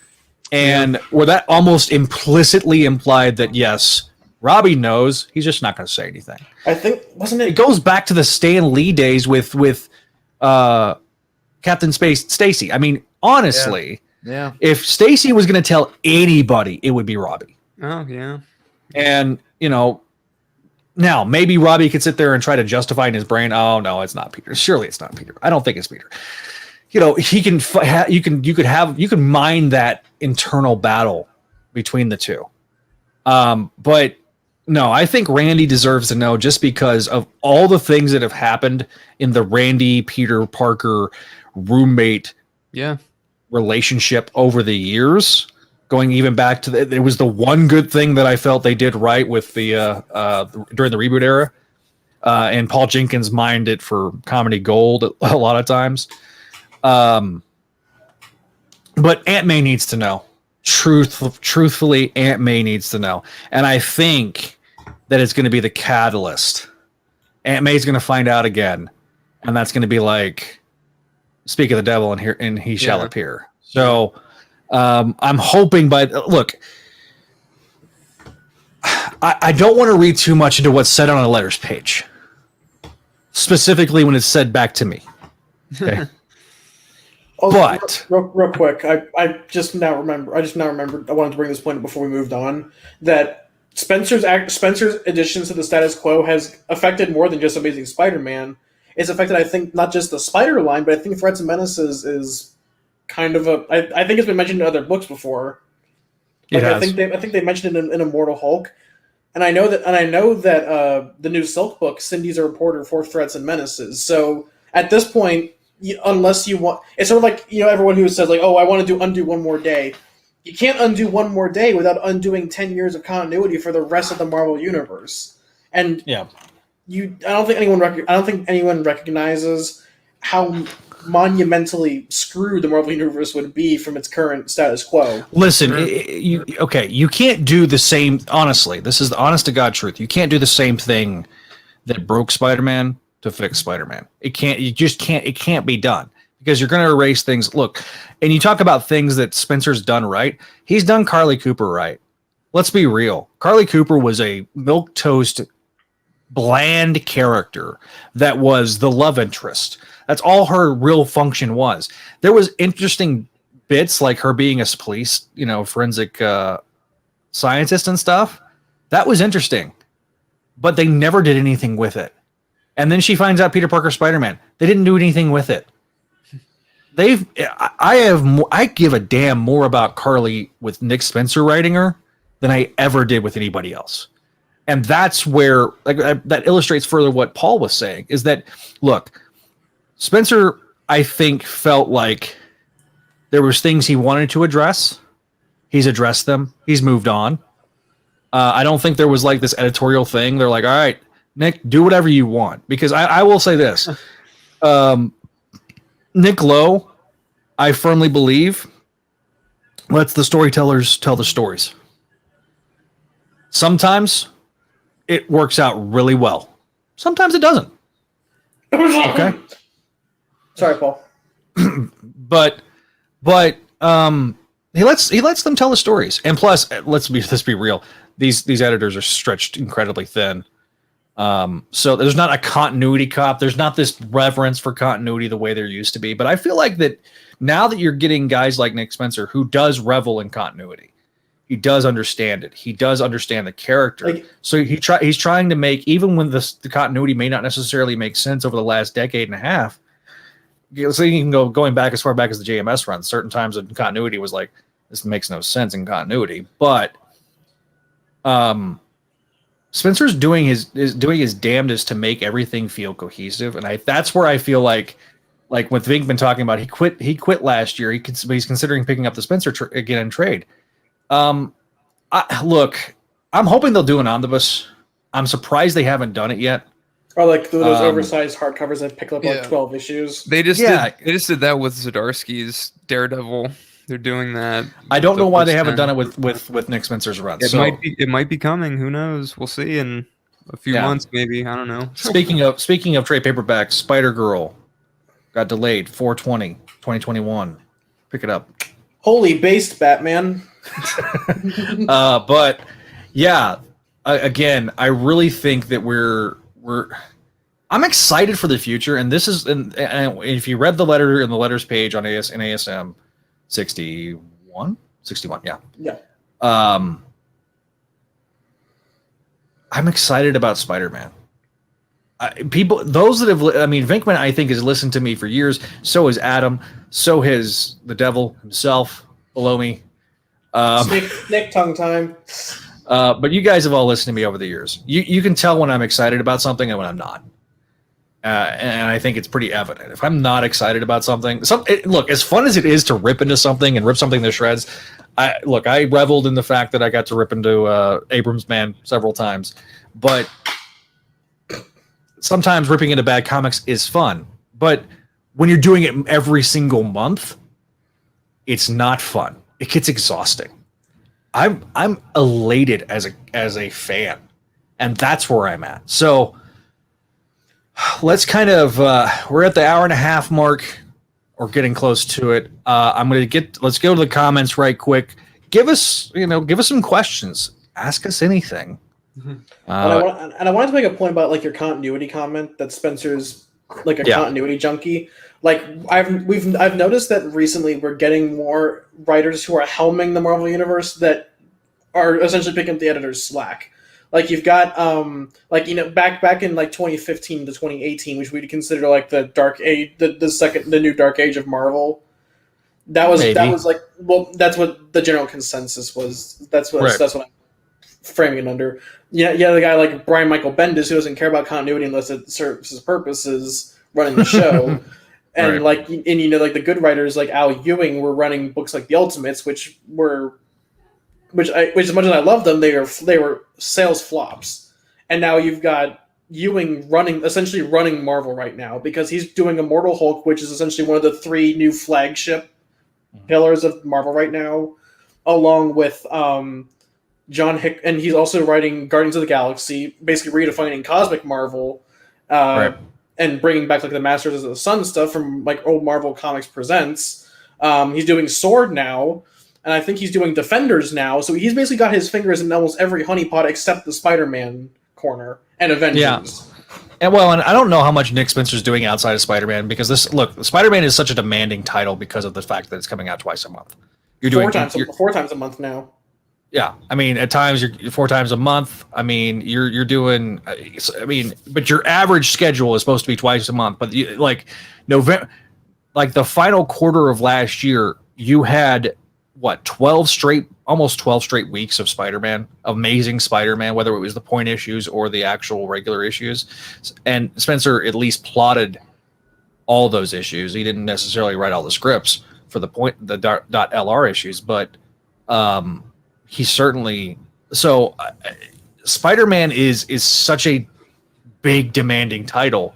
and where that almost implicitly implied that, yes, Robbie knows, he's just not going to say anything. I think, wasn't It it? goes back to the Stan Lee days with Captain Stacy. I mean, honestly, Yeah. if Stacy was going to tell anybody, it would be Robbie. Oh yeah. And, now maybe Robbie could sit there and try to justify in his brain, oh, no, it's not Peter. Surely it's not Peter. I don't think it's Peter. He can, you can mine that internal battle between the two. But no, I think Randy deserves to know just because of all the things that have happened in the Randy Peter Parker roommate relationship over the years. Going even back to it was the one good thing that I felt they did right with the during the reboot era, and Paul Jenkins mined it for comedy gold a lot of times. But Aunt May needs to know. Truthfully, Aunt May needs to know, and I think that it's going to be the catalyst. Aunt May's going to find out again, and that's going to be like, speak of the devil, and he shall appear. So. I'm hoping look, I don't want to read too much into what's said on a letters page, specifically when it's said back to me. Okay. But real quick, I just now remembered. I wanted to bring this point up before we moved on that Spencer's additions to the status quo has affected more than just Amazing Spider-Man. It's affected, I think, not just the Spider line, but I think Threats and Menaces is kind of I think it's been mentioned in other books before. I think they mentioned it in Immortal Hulk, and I know that the new Silk book, Cindy's a reporter for Threats and Menaces. So at this point, unless you want, it's sort of like everyone who says oh, I want to undo One More Day. You can't undo One More Day without undoing 10 years of continuity for the rest of the Marvel universe. And I don't think anyone recognizes how monumentally screwed the Marvel Universe would be from its current status quo. Listen, you can't do the same. Honestly, this is the honest to God truth. You can't do the same thing that broke Spider-Man to fix Spider-Man. It can't. You just can't. It can't be done because you're going to erase things. Look, and you talk about things that Spencer's done right. He's done Carly Cooper right. Let's be real. Carly Cooper was a milquetoast, bland character that was the love interest. That's all her real function was. There was interesting bits like her being a police, forensic scientist and stuff. That was interesting, but they never did anything with it. And then she finds out Peter Parker Spider-Man. They didn't do anything with it. I give a damn more about Carly with Nick Spencer writing her than I ever did with anybody else. And that's where that illustrates further what Paul was saying is that, look, Spencer, I think, felt like there was things he wanted to address. He's addressed them. He's moved on. I don't think there was like this editorial thing. They're like, all right, Nick, do whatever you want. Because I will say this. Nick Lowe, I firmly believe, lets the storytellers tell the stories. Sometimes it works out really well. Sometimes it doesn't. Okay. Sorry, Paul. But he lets them tell the stories. And plus, let's be real. These editors are stretched incredibly thin. So there's not a continuity cop. There's not this reverence for continuity the way there used to be. But I feel like that now that you're getting guys like Nick Spencer, who does revel in continuity, he does understand it. He does understand the character. Like, so he's trying to make, even when the continuity may not necessarily make sense over the last decade and a half. So you can going back as far back as the JMS run. Certain times of continuity was like, this makes no sense in continuity. But Spencer's doing his damnedest to make everything feel cohesive, and that's where I feel like with Vinkman talking about he quit last year. He's considering picking up the Spencer again in trade. Look, I'm hoping they'll do an omnibus. I'm surprised they haven't done it yet. Or like those oversized hardcovers that pick up like 12 issues. They just did that with Zdarsky's Daredevil. They're doing that. I don't know why they haven't done it with Nick Spencer's run. It might be coming. Who knows? We'll see in a few months, maybe. I don't know. Speaking of trade paperbacks, Spider-Girl got delayed 4/20/2021. Pick it up. Holy based Batman. But yeah, again, I really think that I'm excited for the future, and this is and if you read the letter in the letters page on ASM 61, yeah. I'm excited about Spider-Man. Vinkman, I think, has listened to me for years. So has Adam. So has the devil himself below me. Nick tongue time. But you guys have all listened to me over the years. You can tell when I'm excited about something and when I'm not. And I think it's pretty evident. If I'm not excited about something, look, as fun as it is to rip into something and rip something to shreds, I reveled in the fact that I got to rip into Abrams' Man several times. But sometimes ripping into bad comics is fun. But when you're doing it every single month, it's not fun. It gets exhausting. I'm elated as a fan, and that's where I'm at. So let's kind of we're at the hour and a half mark, or getting close to it. Let's go to the comments right quick. Give us some questions. Ask us anything. And I wanted to make a point about like your continuity comment that Spencer's like a continuity junkie. Like I've noticed that recently we're getting more writers who are helming the Marvel Universe that are essentially picking up the editor's slack. Like you've got back in like 2015 to 2018, which we'd consider like the dark age, the new dark age of Marvel. That was like, well, that's what the general consensus was. That's what I'm framing it under. Yeah, the guy like Brian Michael Bendis, who doesn't care about continuity unless it serves his purposes, running the show. And like the good writers like Al Ewing were running books like The Ultimates, which as much as I love them, they were sales flops. And now you've got Ewing essentially running Marvel right now because he's doing Immortal Hulk, which is essentially one of the 3 new flagship pillars of Marvel right now, along with John Hick, and he's also writing Guardians of the Galaxy, basically redefining cosmic Marvel. And bringing back like the Masters of the Sun stuff from like old Marvel Comics Presents. He's doing Sword now, and I think he's doing Defenders now. So he's basically got his fingers in almost every honeypot except the Spider-Man corner and Avengers. Yeah. And I don't know how much Nick Spencer's doing outside of Spider-Man because Spider-Man is such a demanding title because of the fact that it's coming out twice a month. You're doing 4 times a month now. Yeah, I mean, at times you're 4 times a month. I mean, you're doing. But your average schedule is supposed to be twice a month. But November, like the final quarter of last year, you had what almost 12 straight weeks of Spider-Man, Amazing Spider-Man, whether it was the point issues or the actual regular issues. And Spencer at least plotted all those issues. He didn't necessarily write all the scripts for the .LR issues, but. He certainly so Spider-Man is such a big, demanding title.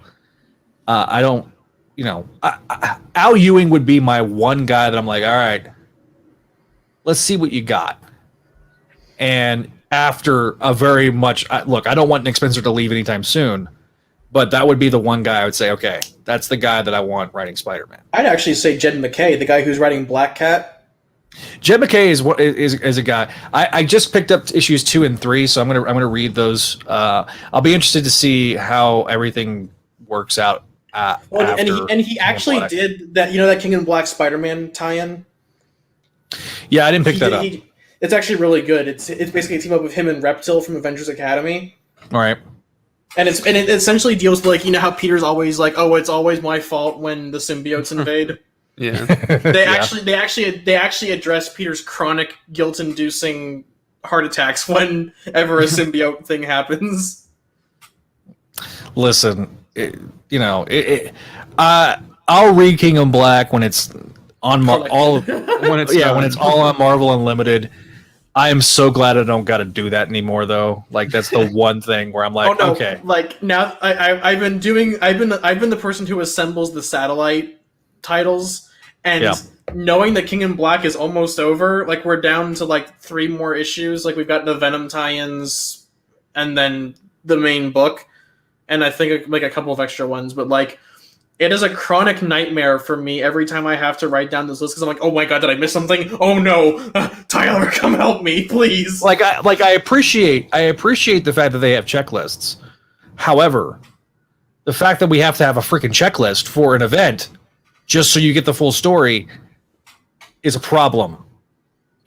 I don't, Al Ewing would be my one guy that I'm like, all right, let's see what you got. And after a very much, look, I don't want Nick Spencer to leave anytime soon, but that would be the one guy I would say, okay, that's the guy that I want writing Spider-Man. I'd actually say Jed MacKay, the guy who's writing Black Cat. Jed MacKay is a guy. I just picked up issues 2 and 3, so I'm gonna read those. I'll be interested to see how everything works out. And he actually did that. That King in Black Spider-Man tie-in. Yeah, I didn't pick that up. It's actually really good. It's basically a team up with him and Reptile from Avengers Academy. All right. And it essentially deals with how Peter's always like, oh, it's always my fault when the symbiotes invade. Yeah. They actually address Peter's chronic guilt-inducing heart attacks whenever a symbiote thing happens. Listen, I'll read King of Black when it's on when it's all on Marvel Unlimited. I am so glad I don't got to do that anymore, though. Like that's the one thing where I'm like, okay. Like now, I've been the person who assembles the satellite titles, and knowing that King in Black is almost over, like we're down to 3 more issues. Like we've got the Venom tie-ins, and then the main book, and I think a couple of extra ones. But it is a chronic nightmare for me every time I have to write down this list because I'm like, oh my god, did I miss something? Oh no, Tyler, come help me, please. I appreciate the fact that they have checklists. However, the fact that we have to have a freaking checklist for an event just so you get the full story is a problem.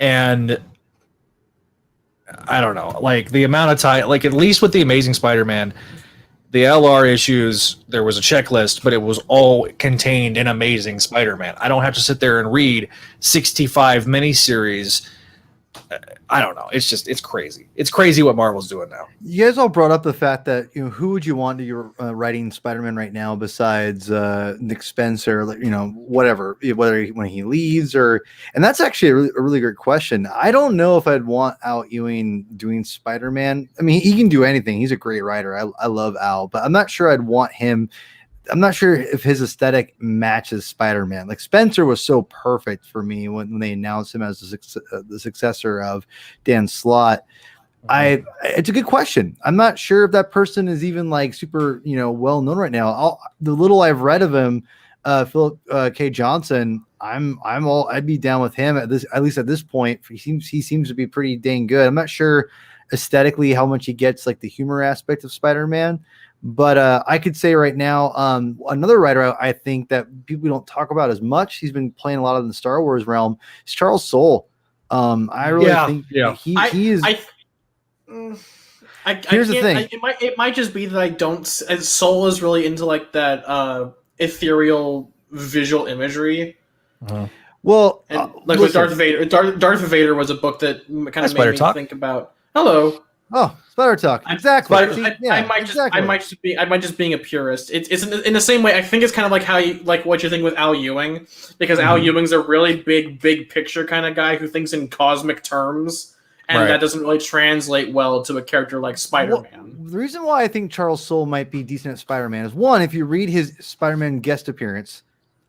And I don't know, the amount of time, at least with the Amazing Spider-Man, the LR issues, there was a checklist, but it was all contained in Amazing Spider-Man. I don't have to sit there and read 65 miniseries. I don't know. It's crazy. It's crazy what Marvel's doing now. You guys all brought up the fact that who would you want to be writing Spider-Man right now besides Nick Spencer? Whatever, whether when he leaves and that's actually a really great question. I don't know if I'd want Al Ewing doing Spider-Man. I mean, he can do anything. He's a great writer. I love Al, but I'm not sure I'd want him. I'm not sure if his aesthetic matches Spider-Man. Spencer was so perfect for me when they announced him as the successor of Dan Slott. It's a good question. I'm not sure if that person is even super well known right now. The little I've read of him, Philip K. Johnson, I'd be down with him at least at this point. He seems to be pretty dang good. I'm not sure aesthetically how much he gets the humor aspect of Spider-Man. But I could say right now, another writer I think that people don't talk about as much, he's been playing a lot in the Star Wars realm, is Charles Soule. I really think he is. Here's the thing. It might just be that I don't. As Soule is really into that ethereal visual imagery. Well, with Darth Vader. Darth Vader was a book that kind of made me think about. Hello. Oh, Spider Talk. Exactly. I might just being a purist. It's in the same way. I think it's kind of like how what you think with Al Ewing, because Al Ewing's a really big picture kind of guy who thinks in cosmic terms, and that doesn't really translate well to a character like Spider-Man. Well, the reason why I think Charles Soule might be decent at Spider-Man is, one, if you read his Spider-Man guest appearance,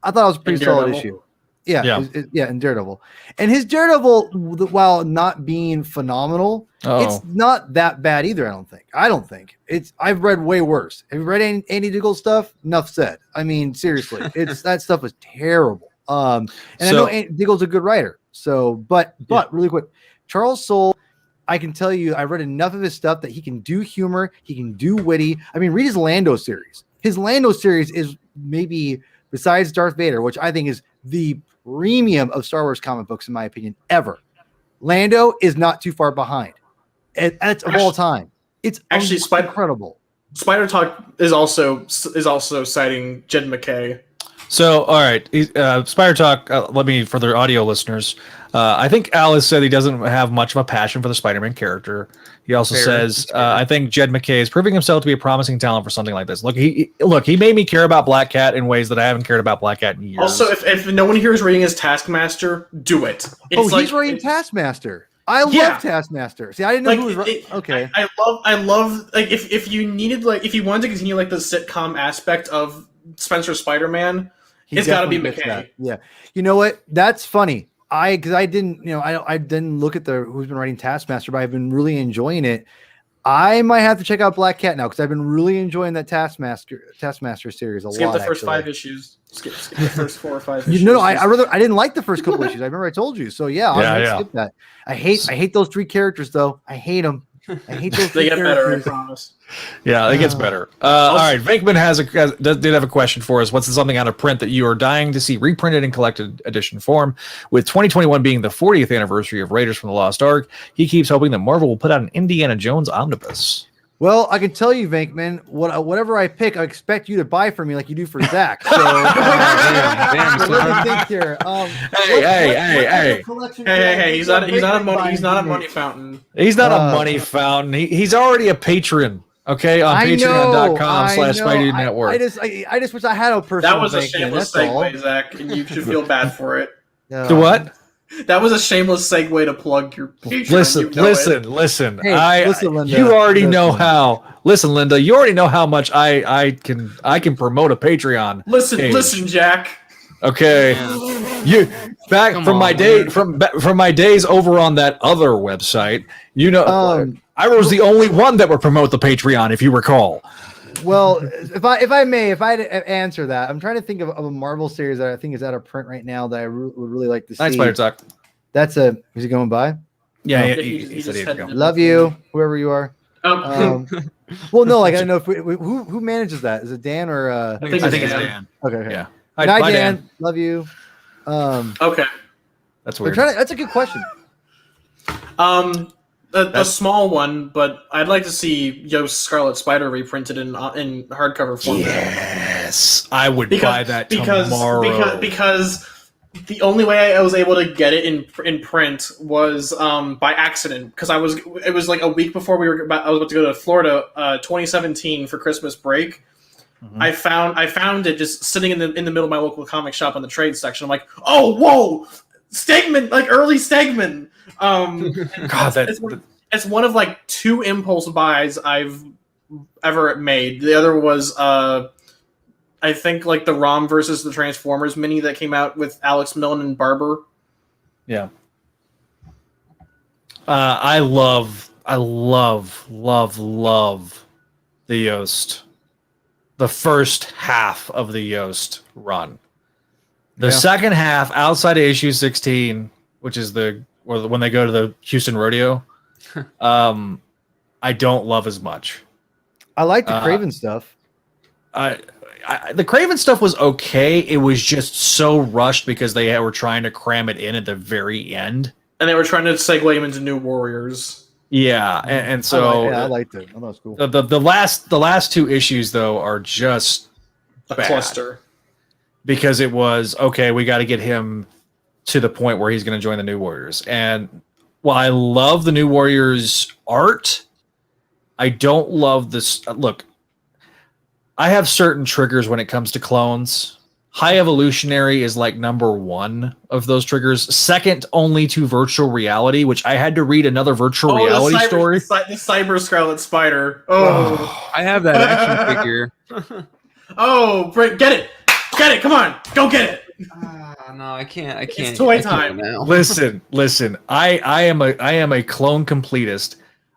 I thought it was a pretty solid issue. Yeah, and Daredevil. And his Daredevil, while not being phenomenal, it's not that bad either, I don't think. I've read way worse. Have you read Andy Diggle stuff? Enough said. I mean, seriously, that stuff is terrible. I know Andy Diggle's a good writer. So, but really quick, Charles Soule, I can tell you, I've read enough of his stuff that he can do humor, he can do witty. I mean, read his Lando series. His Lando series is maybe, besides Darth Vader, which I think is the premium of Star Wars comic books, in my opinion, ever. Lando is not too far behind. That's of all time. It's actually incredible. Spider Talk is also citing Jed MacKay. So, all right, Spider Talk. Let me, for their audio listeners, I think Alice said he doesn't have much of a passion for the Spider-Man character. He also says, I think Jed MacKay is proving himself to be a promising talent for something like this. Look, he made me care about Black Cat in ways that I haven't cared about Black Cat in years. Also, if no one here is reading his Taskmaster, do it. He's reading Taskmaster. I Yeah. love Taskmaster. See, I didn't know Like, who was okay. I love like if you needed like if you wanted to continue like the sitcom aspect of Spencer Spider-Man, it's got to be definitely gets McKay. that. Yeah, you know what? That's funny. Because I didn't, I didn't look at who's been writing Taskmaster, but I've been really enjoying it. I might have to check out Black Cat now because I've been really enjoying that Taskmaster series a lot. Skip the first actually. 5 issues. Skip the first 4 or 5 issues. No, I didn't like the first couple issues. I remember I told you. So yeah, I'll skip that. I hate those 3 characters though. I hate them. I hate those 3 They get better, I characters. promise. Yeah, it gets better. All right, Venkman did have a question for us. What's something out of print that you are dying to see reprinted in collected edition form? With 2021 being the 40th anniversary of Raiders from the Lost Ark, he keeps hoping that Marvel will put out an Indiana Jones omnibus. Well, I can tell you, Venkman, whatever I pick, I expect you to buy for me like you do for Zach. So, damn, so let son. me think here. Hey, he's not a money fountain. He's not a money fountain. He's already a patron. Okay, on patreon.com/Spideydude Network. I just wish I had a personal. That was a Venkman, shameless that's all. segue, Zach, and you should feel bad for it. The what? That was a shameless segue to plug your Patreon. Listen. Hey, listen, Linda. You already know how. Listen, Linda. You already know how much I can promote a Patreon. page. Listen, Jack. Okay, you back Come from my on, day man. from my days over on that other website. I was the only one that would promote the Patreon, if you recall. Well, if I had to answer that, I'm trying to think of a Marvel series that I think is out of print right now that I would really like to see. Night Spider Talk. Is he going by? Yeah, No. he said he'd go. Love you, whoever you are. Well, no, like I don't know who manages that. Is it Dan or? I think it's Dan. Okay. Yeah. Good night, Dan. Love you. Okay. That's I'm weird. that's a good question. A small one, but I'd like to see Yost Scarlet Spider reprinted in hardcover format. Yes, I would buy that tomorrow. Because the only way I was able to get it in print was by accident. Because it was like a week before I was about to go to Florida, 2017 for Christmas break. Mm-hmm. I found it just sitting in the middle of my local comic shop in the trade section. I'm like, oh whoa, Stegman, like early Stegman. God, it's one of like 2 impulse buys I've ever made. The other was I think like the ROM versus the Transformers mini that came out with Alex Milne and Barber. Yeah. I love the Yost. The first half of the Yost run. The second half, outside of issue 16, which is when they go to the Houston Rodeo, I don't love as much. I like the Craven stuff. The Craven stuff was okay. It was just so rushed because they were trying to cram it in at the very end. And they were trying to segue him into New Warriors. Yeah, and so I liked it. Oh, that was cool. The last 2 issues though are just A bad. cluster. Because it was okay, we got to get him to the point where he's going to join the New Warriors. And while I love the New Warriors art, I don't love this. Look, I have certain triggers when it comes to clones. High Evolutionary is like number 1 of those triggers, second only to Virtual Reality, which I had to read another Virtual Reality story. The Cyber Scarlet Spider. Oh, I have that action figure. Get it! Come on, go get it! No, I can't. It's toy time now. Listen. I am a clone completist.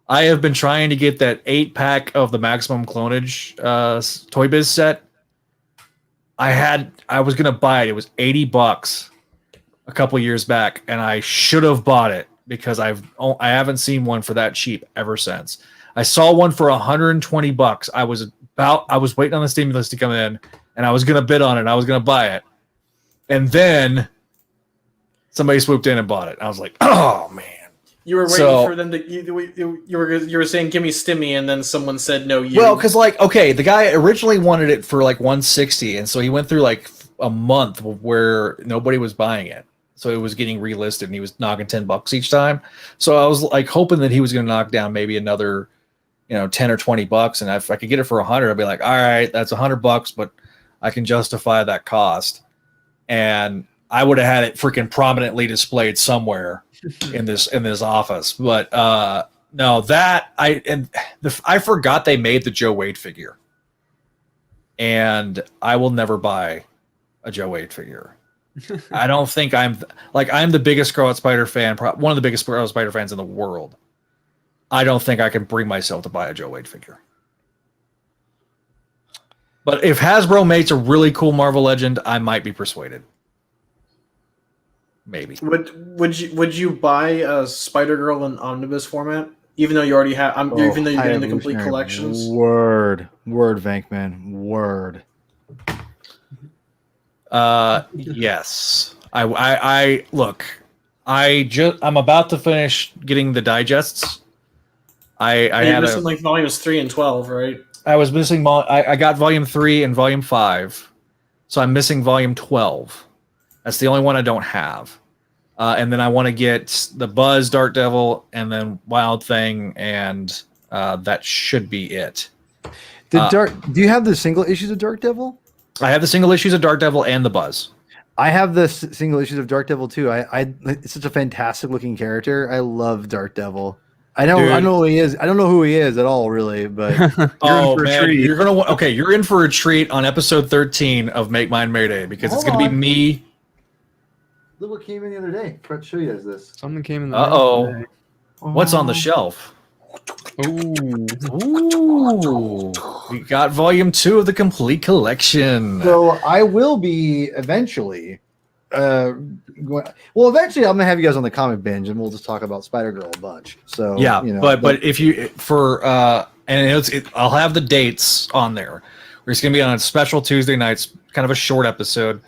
I have been trying to get that 8-pack of the Maximum Clonage Toy Biz set. I was gonna buy it. It was $80 a couple years back, and I should have bought it because I haven't seen one for that cheap ever since. I saw one for $120. I was waiting on the stimulus to come in, and I was gonna bid on it. I was gonna buy it, and then somebody swooped in and bought it. I was like, oh man. You were waiting for them to. You were saying, "Give me Stimmy," and then someone said, "No, you." Well, because the guy originally wanted it for like $160, and so he went through like a month where nobody was buying it, so it was getting relisted, and he was knocking $10 each time. So I was like hoping that he was going to knock down maybe another, $10 or $20, and if I could get it for $100, I'd be like, all right, that's $100, but I can justify that cost. And I would have had it freaking prominently displayed somewhere in this office. But no, that I forgot they made the Joe Wade figure, and I will never buy a Joe Wade figure. I don't think I'm the biggest Scarlet Spider fan, one of the biggest Scarlet Spider fans in the world. I don't think I can bring myself to buy a Joe Wade figure. But if Hasbro makes a really cool Marvel Legend, I might be persuaded. Maybe. Would you buy a Spider-Girl in Omnibus format, even though you already have? Even though you're getting the complete collections. Word, Vankman, word. Yes. I look. I'm about to finish getting the digests. I had missing like volumes 3 and 12, right? I was missing. I got volume 3 and volume 5, so I'm missing volume 12. That's the only one I don't have. And then I want to get the Buzz, Dark Devil, and then Wild Thing, and that should be it. Do you have the single issues of Dark Devil? I have the single issues of Dark Devil and the Buzz. I have the single issues of Dark Devil too. It's such a fantastic looking character. I love Dark Devil. I don't know who he is. I don't know who he is at all, really. But you're in for a treat on episode 13 of Make Mine Mayday, because it's going to be me. Look what came in the other day. Let's show you guys this. Something came in the Uh-oh. What's on the shelf? Ooh. We got volume 2 of the complete collection. So I will be eventually. Eventually I'm gonna have you guys on the comic binge, and we'll just talk about Spider-Girl a bunch. So yeah, but if you I'll have the dates on there. It's gonna be on a special Tuesday nights, kind of a short episode.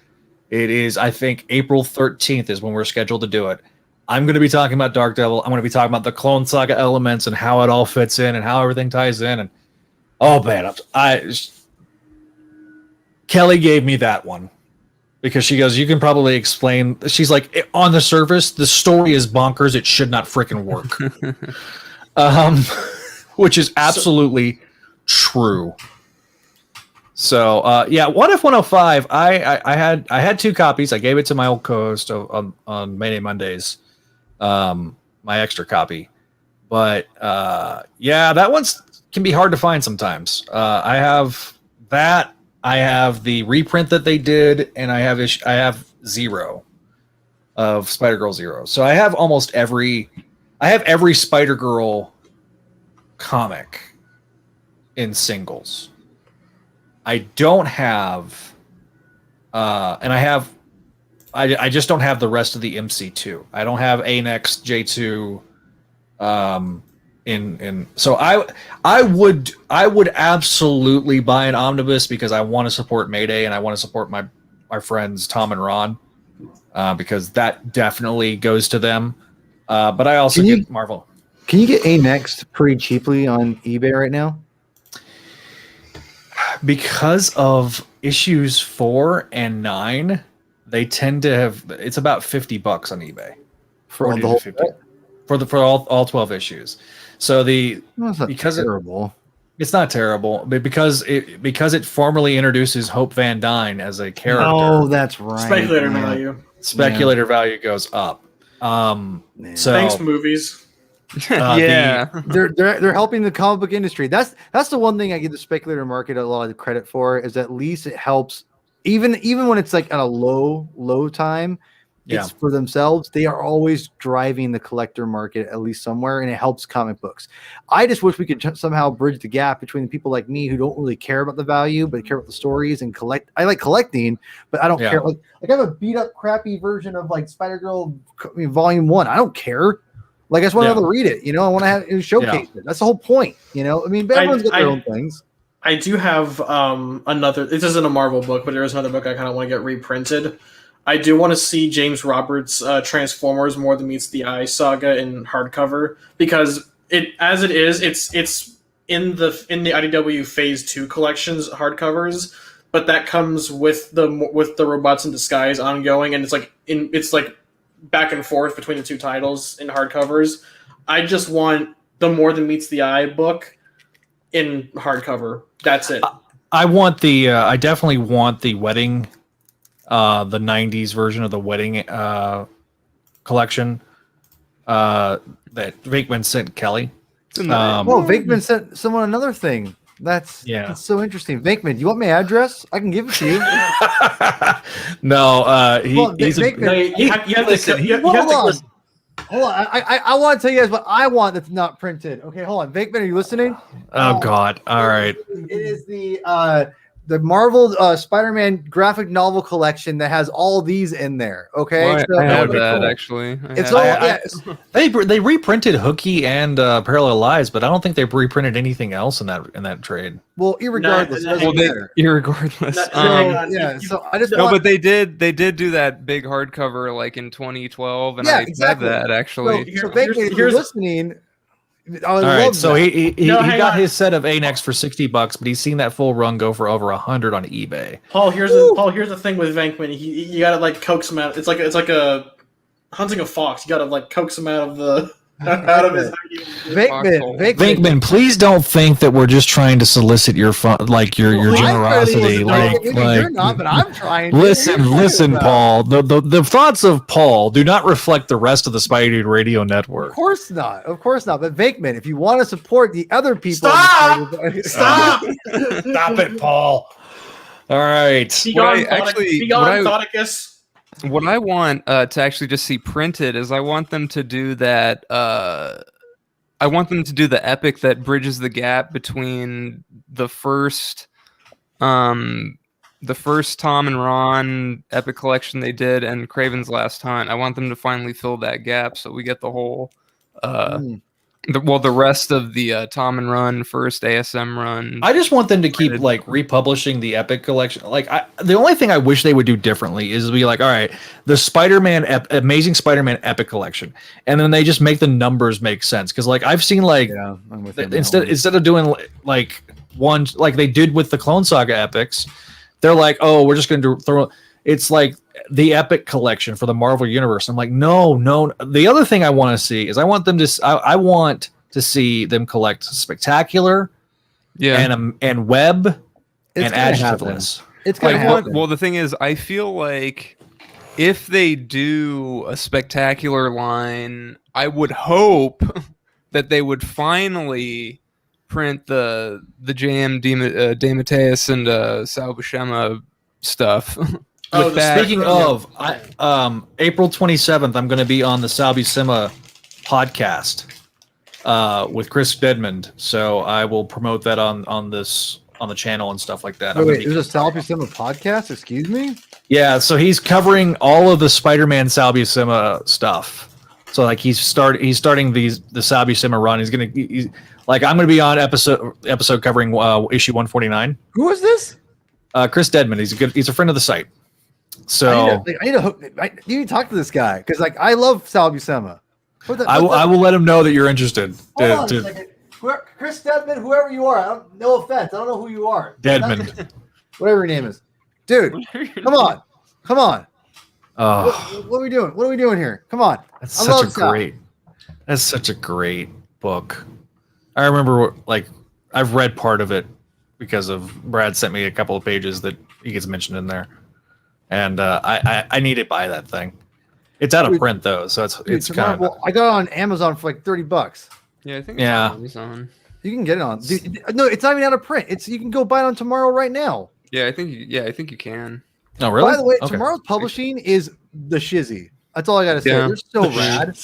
It is, I think, April 13th is when we're scheduled to do it. I'm going to be talking about Dark Devil. I'm going to be talking about the Clone Saga elements and how it all fits in and how everything ties in. And oh man, Kelly gave me that one because she goes, "You can probably explain." She's like, "On the surface, the story is bonkers. It should not freaking work," which is absolutely true. So What If 105? I had 2 copies. I gave it to my old co-host on Mayday Mondays, my extra copy. But that one's can be hard to find sometimes. I have that. I have the reprint that they did, and I have 0 of Spider-Girl 0. So I have almost every Spider-Girl comic in singles. I don't have, and I just don't have the rest of the MC2. I don't have A-Next, J2, so I would absolutely buy an omnibus because I want to support Mayday and I want to support my friends Tom and Ron, because that definitely goes to them. But I also get Marvel. Can you get A-Next pretty cheaply on eBay right now? Because of issues 4 and 9, they tend to have. It's about $50 on eBay for the whole 50 for all 12 issues. So terrible. It's not terrible, but because it formally introduces Hope Van Dyne as a character. Oh, that's right. Speculator value goes up. So thanks, movies. They're helping the comic book industry. That's the one thing I give the speculator market a lot of credit for, is at least it helps even when it's like at a low time. It's for themselves. They are always driving the collector market at least somewhere, and it helps comic books. I just wish we could somehow bridge the gap between the people like me who don't really care about the value but care about the stories and collect. I like collecting, but I don't care. Like I have a beat up crappy version of like Spider-Girl Volume 1. I don't care. Like I just want to be able to read it, I want to have it showcase it. That's the whole point, But everyone's got their own things. I do have another. This isn't a Marvel book, but there is another book I kind of want to get reprinted. I do want to see James Roberts' Transformers More Than Meets the Eye saga in hardcover, because it's in the IDW Phase 2 collections hardcovers, but that comes with the Robots in Disguise ongoing, and it's like back and forth between the 2 titles in hardcovers. I just want the More Than Meets the Eye book in hardcover. That's it. I definitely want the wedding the '90s version of the wedding collection that Venkman sent Kelly. Venkman sent someone another thing. That's so interesting. Venkman, you want my address? I can give it to you. No, he's Hold on. I want to tell you guys what I want that's not printed. Okay, hold on. Venkman, are you listening? Oh God! All right. It is the Marvel Spider-Man graphic novel collection that has all these in there. Okay, well, so I have that actually. They reprinted Hooky and Parallel Lives, but I don't think they reprinted anything else in that trade. Well, irregardless, So I just but they did do that big hardcover like in 2012, and I have that actually. So if you're listening. All right, so he got his set of A-Nex for $60, but he's seen that full run go for over $100 on eBay. Paul, here's the thing with Venkman. You gotta like coax him out. It's like a hunting a fox. You gotta like coax him out of his. Venkman, please don't think that we're just trying to solicit your your generosity. You're not, but I'm trying. Listen, Paul. The thoughts of Paul do not reflect the rest of the Spideydude Radio Network. Of course not. But Venkman, if you want to support the other people, stop it, Paul. All right. What I want to actually just see printed is I want them to do that. I want them to do the epic that bridges the gap between the first Tom and Ron epic collection they did and Kraven's Last Hunt. I want them to finally fill that gap so we get the whole the rest of the Tom and Ron first ASM run. I just want them to keep like republishing the epic collection. The only thing I wish they would do differently is be like, all right, the Amazing Spider-Man epic collection, and then they just make the numbers make sense. Because like I've seen instead of doing like one like they did with the Clone Saga epics, they're like, oh, we're just going to throw. It's like the epic collection for the Marvel Universe. I'm like, no. The other thing I want to see is I want to see them collect Spectacular, and Web, and Adjectiveless. It's gonna happen. Well, the thing is, I feel like if they do a Spectacular line, I would hope that they would finally print the JM DeMatteis and Sal Buscema stuff. Speaking of, April 27th, I'm going to be on the Sal Buscema podcast with Chris Dedmond, so I will promote that on the channel and stuff like that. Wait, there's a Sal Buscema podcast? Excuse me? Yeah, so he's covering all of the Spider-Man Sal Buscema stuff. So like he's starting the Sal Buscema run. I'm going to be on episode covering issue 149. Who is this? Chris Dedmond. He's a friend of the site. So I need to talk to this guy because like I love Sal Buscema. I will let him know that you're interested. Hold on a second. Chris Dedmond, whoever you are, no offense, I don't know who you are. Dedmond, whatever your name is, dude. Come on. Oh, what are we doing? What are we doing here? Come on. That's such a great book. I remember I've read part of it because of Brad sent me a couple of pages that he gets mentioned in there. And I need to buy that thing. It's out of print though, so it's kind of. Well, I got it on Amazon for like $30. Yeah, I think. It's on Amazon. You can get it on. Dude, no, it's not even out of print. You can go buy it on tomorrow right now. Yeah, I think you can. Oh, really? By the way, tomorrow's publishing is the shizzy. That's all I gotta say. Yeah. They're so rad.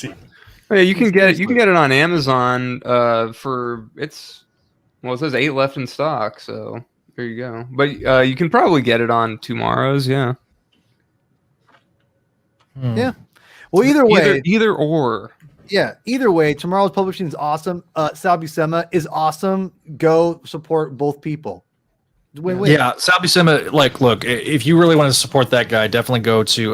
Oh, yeah, you can get it. You can get it on Amazon. It says 8 left in stock, so there you go. But you can probably get it on tomorrow's. Yeah. Yeah. Well, either way, either or. Yeah, either way, tomorrow's publishing is awesome. Sal Buscema is awesome. Go support both people. Win-win. Yeah, Sal Buscema. Look, if you really want to support that guy, definitely go to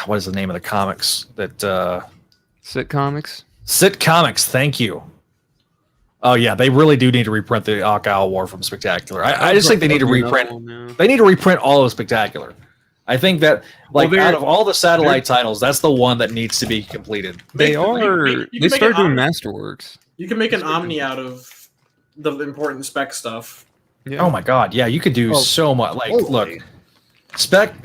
what is the name of the comics that Sit Comics. Sit Comics. Thank you. Oh yeah, they really do need to reprint the Owl War from Spectacular. I just think they need to reprint. They need to reprint all of Spectacular. I think that out of all the satellite titles, that's the one that needs to be completed. They start doing Masterworks. You can make an Omni out of the important spec stuff. Yeah. Oh my god, yeah, you could do so much. Look,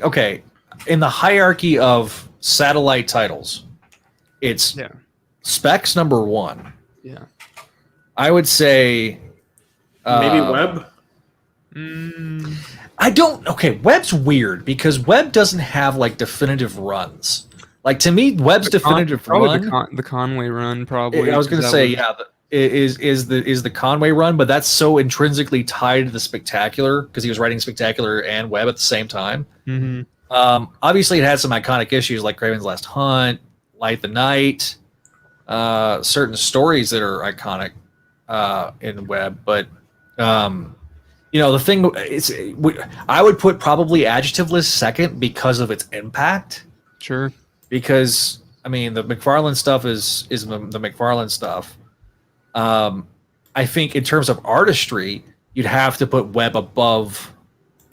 Okay, in the hierarchy of satellite titles, it's Specs number 1. Yeah. I would say Maybe Web. I don't. Okay, Web's weird because Web doesn't have like definitive runs. Like to me, Web's definitive run, the Conway run, probably. I was going to say, is the Conway run, but that's so intrinsically tied to the Spectacular because he was writing Spectacular and Web at the same time. Mm-hmm. Obviously, it had some iconic issues like Craven's Last Hunt, Light the Night, certain stories that are iconic in Web, but. The thing is, I would put probably Adjectiveless second because of its impact. Sure. Because I mean, the McFarlane stuff is the McFarlane stuff. I think in terms of artistry, you'd have to put Web above.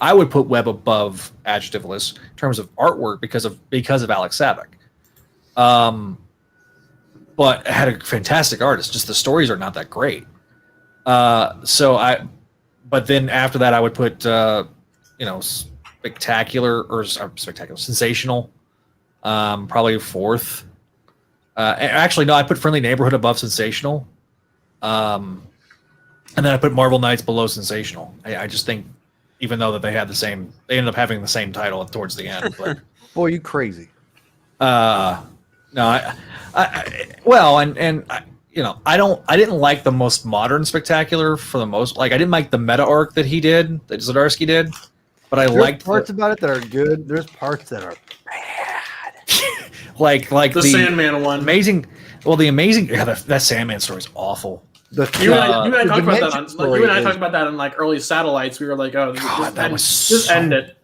I would put Web above Adjectiveless in terms of artwork because of Alex Savick. But it had a fantastic artist. Just the stories are not that great. But then after that, I would put, Sensational, probably 4th. Actually, no, I put Friendly Neighborhood above Sensational. And then I put Marvel Knights below Sensational. I just think, even though that they ended up having the same title towards the end. But Boy, you crazy. no, I didn't like the most modern Spectacular for the most. Like, I didn't like the meta arc that he did, that Zdarsky did, but I liked parts about it that are good. There's parts that are bad. like the Sandman one. Amazing. Well, that Sandman story is awful. You and I talked about that on like early Satellites. We were like, "Oh, just end it."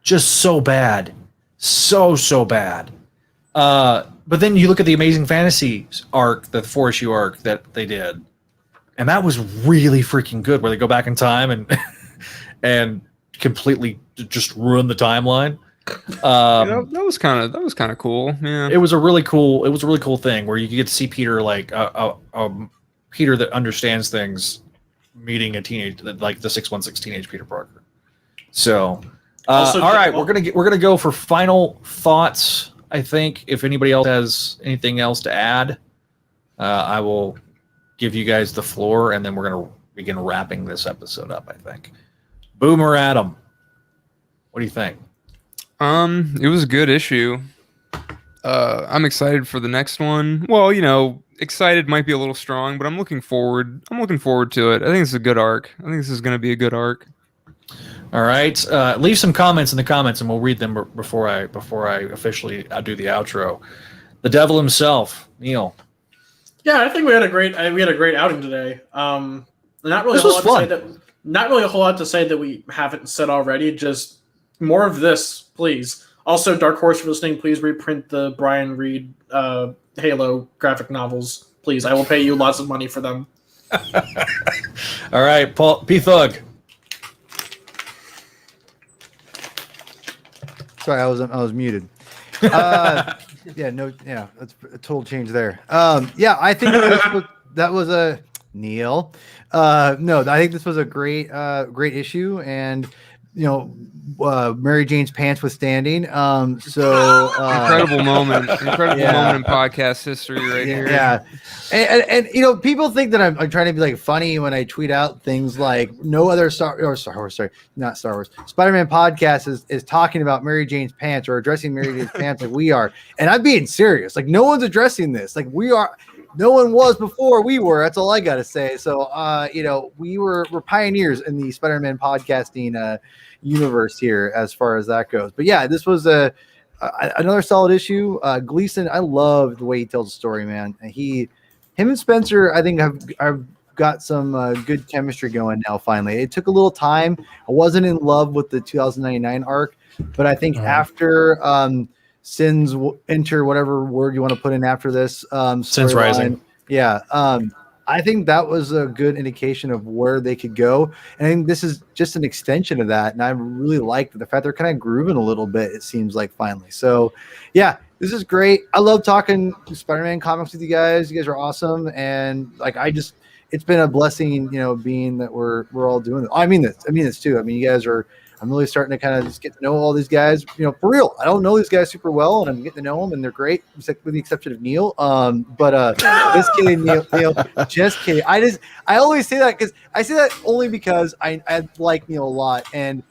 Just so bad, so bad. But then you look at the Amazing Fantasy arc, the 4-issue arc that they did, and that was really freaking good. Where they go back in time and completely just ruin the timeline. That was kind of cool. Yeah, it was a really cool thing where you get to see Peter like Peter that understands things meeting a teenage, like the 616 teenage Peter Parker. So, all right, we're gonna go for final thoughts. I think if anybody else has anything else to add, I will give you guys the floor, and then we're going to begin wrapping this episode up, I think. Boomer Adam, what do you think? It was a good issue. I'm excited for the next one. Well, excited might be a little strong, but I'm looking forward to it. I think it's a good arc. I think this is going to be a good arc. All right. Leave some comments in the comments, and we'll read them before I officially do the outro. The devil himself, Neil. Yeah, I think we had a great outing today. Not really a whole lot to say that we haven't said already. Just more of this, please. Also, Dark Horse, for listening, please reprint the Brian Reed Halo graphic novels, please. I will pay you lots of money for them. All right, Paul P. Thug. Sorry, I was muted. That's a total change there. I think that was a Neil. No, I think this was a great issue, and Mary Jane's pants withstanding. Incredible moment in podcast history right here. Yeah, and people think that I'm trying to be like funny when I tweet out things like no other Spider-Man podcast is talking about Mary Jane's pants or addressing Mary Jane's pants like we are, and I'm being serious. Like no one's addressing this. Like we are. No one was before we were. That's all I gotta say. So, we're pioneers in the Spider-Man podcasting universe here, as far as that goes. But yeah, this was another solid issue. Gleason, I love the way he tells the story, man. Him and Spencer, I think have got some good chemistry going now. Finally, it took a little time. I wasn't in love with the 2099 arc, but I think after Sins enter, whatever word you want to put in after this. Sins Rising. Yeah. I think that was a good indication of where they could go. And I think this is just an extension of that. And I really like the fact they're kind of grooving a little bit, it seems like finally. So, yeah, this is great. I love talking Spider-Man comics with you guys. You guys are awesome. And, it's been a blessing, being that we're all doing it. I mean this too. I mean, you guys are I'm really starting to kind of just get to know all these guys, for real. I don't know these guys super well, and I'm getting to know them, and they're great, with the exception of Neil. Just kidding, Neil, just kidding. I always say that because I say that only because I like Neil a lot, and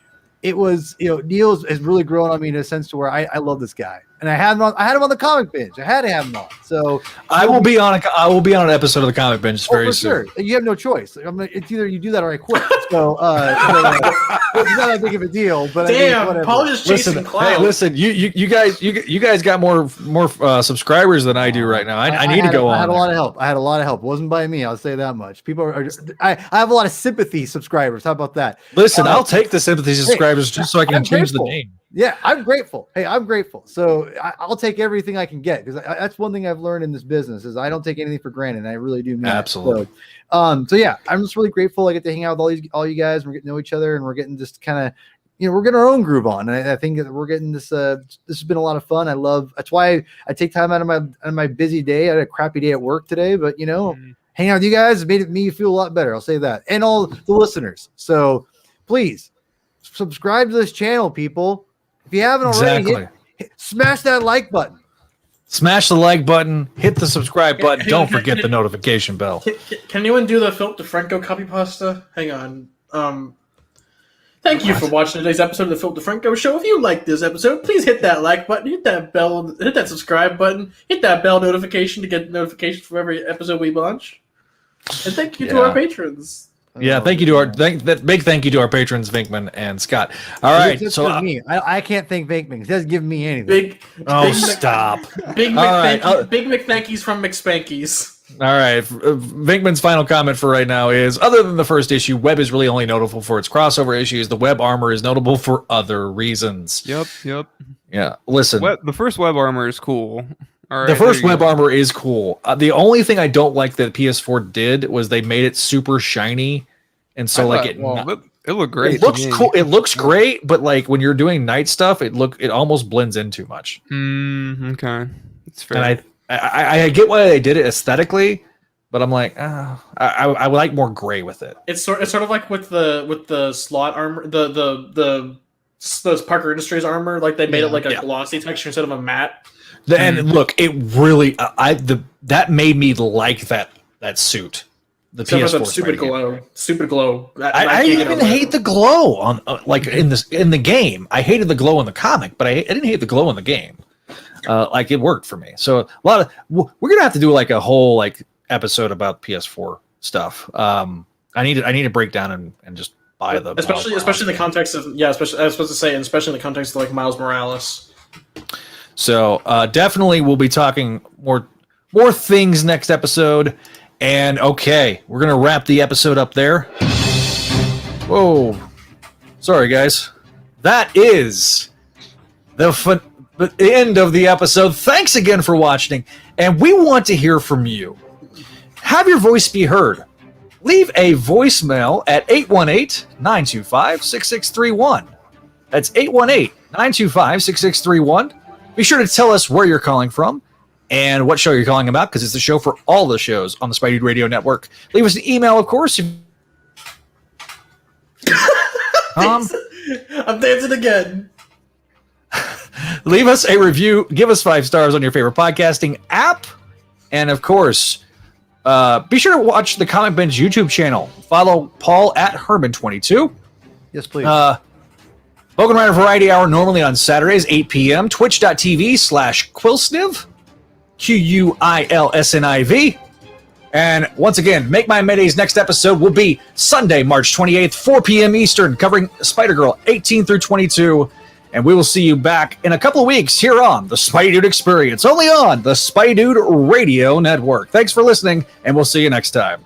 it was, Neil has really grown on me in a sense to where I love this guy, and I had him on the comic binge. I had to have him on. So I will be on an episode of the comic binge very soon. Sure. You have no choice. It's either you do that or I quit. So it's not that big of a deal. But damn, Paul is chasing clout. Hey, listen, you guys got more subscribers than I do right now. I need to go on. I had a lot of help. It wasn't by me. I'll say that much. People are. I have a lot of sympathy subscribers. How about that? Listen, I'll take the sympathy subscribers just so I can change the name. Yeah, I'm grateful. Hey, I'm grateful. So I'll take everything I can get, because that's one thing I've learned in this business is I don't take anything for granted. And I really do mean absolutely. So yeah, I'm just really grateful I get to hang out with all you guys. And we're getting to know each other, and we're getting just kind of, we're getting our own groove on. And I think that we're getting this. This has been a lot of fun. That's why I take time out of my busy day. I had a crappy day at work today, but hanging out with you guys made me feel a lot better. I'll say that, and all the listeners. So please subscribe to this channel, people. If you haven't already, smash that like button. Smash the like button. Hit the subscribe button. Don't forget the notification bell. Can anyone do the Philip DeFranco copy pasta? Hang on. Thank you for watching today's episode of the Philip DeFranco Show. If you like this episode, please hit that like button, hit that bell, hit that subscribe button, hit that bell notification to get notifications for every episode we launch. And thank you to our patrons. Yeah, thank you to big thank you to our patrons, Vinkman and Scott. All right, so I can't thank Vinkman. He doesn't give me anything. Stop. Big McThankies from McSpankies. All right, Vinkman's final comment for right now is: other than the first issue, Web is really only notable for its crossover issues. The Web armor is notable for other reasons. Yep. Yeah, listen. The first Web armor is cool. All right, the first Web armor is cool. The only thing I don't like that PS4 did was they made it super shiny, and so it looked great. It looks cool. It looks great, but like when you're doing night stuff, it almost blends in too much. Okay, it's fair. And I get why they did it aesthetically, but I'm like, I would like more gray with it. It's sort of like with the slot armor, the Parker Industries armor, like they made it like a glossy texture instead of a matte. And look, it really that made me like that suit. The PS4 stupid glow. I even hate the glow on like in the game. I hated the glow in the comic, but I didn't hate the glow in the game. Like it worked for me. So we're gonna have to do like a whole like episode about PS4 stuff. I need to break down and just buy the especially in the context of especially I was supposed to say, and especially in the context of like Miles Morales. So definitely we'll be talking more things next episode. And okay, we're gonna wrap the episode up there. Whoa, sorry guys. That is the end of the episode. Thanks again for watching, and we want to hear from you. Have your voice be heard. Leave a voicemail at 818-925-6631. That's 818-925-6631. Be sure to tell us where you're calling from and what show you're calling about, because it's the show for all the shows on the Spideydude Radio Network. Leave us an email, of course. I'm dancing again. Leave us a review. Give us 5 stars on your favorite podcasting app. And, of course, be sure to watch the Comic Bench YouTube channel. Follow Paul at Hermann22. Yes, please. Bogenrieder Variety Hour normally on Saturdays, 8 p.m. Twitch.tv/Quilsniv. QUILSNIV. And once again, Make My Maydays next episode will be Sunday, March 28th, 4 p.m. Eastern, covering Spider-Girl 18 through 22. And we will see you back in a couple of weeks here on the Spideydude Experience, only on the Spideydude Radio Network. Thanks for listening, and we'll see you next time.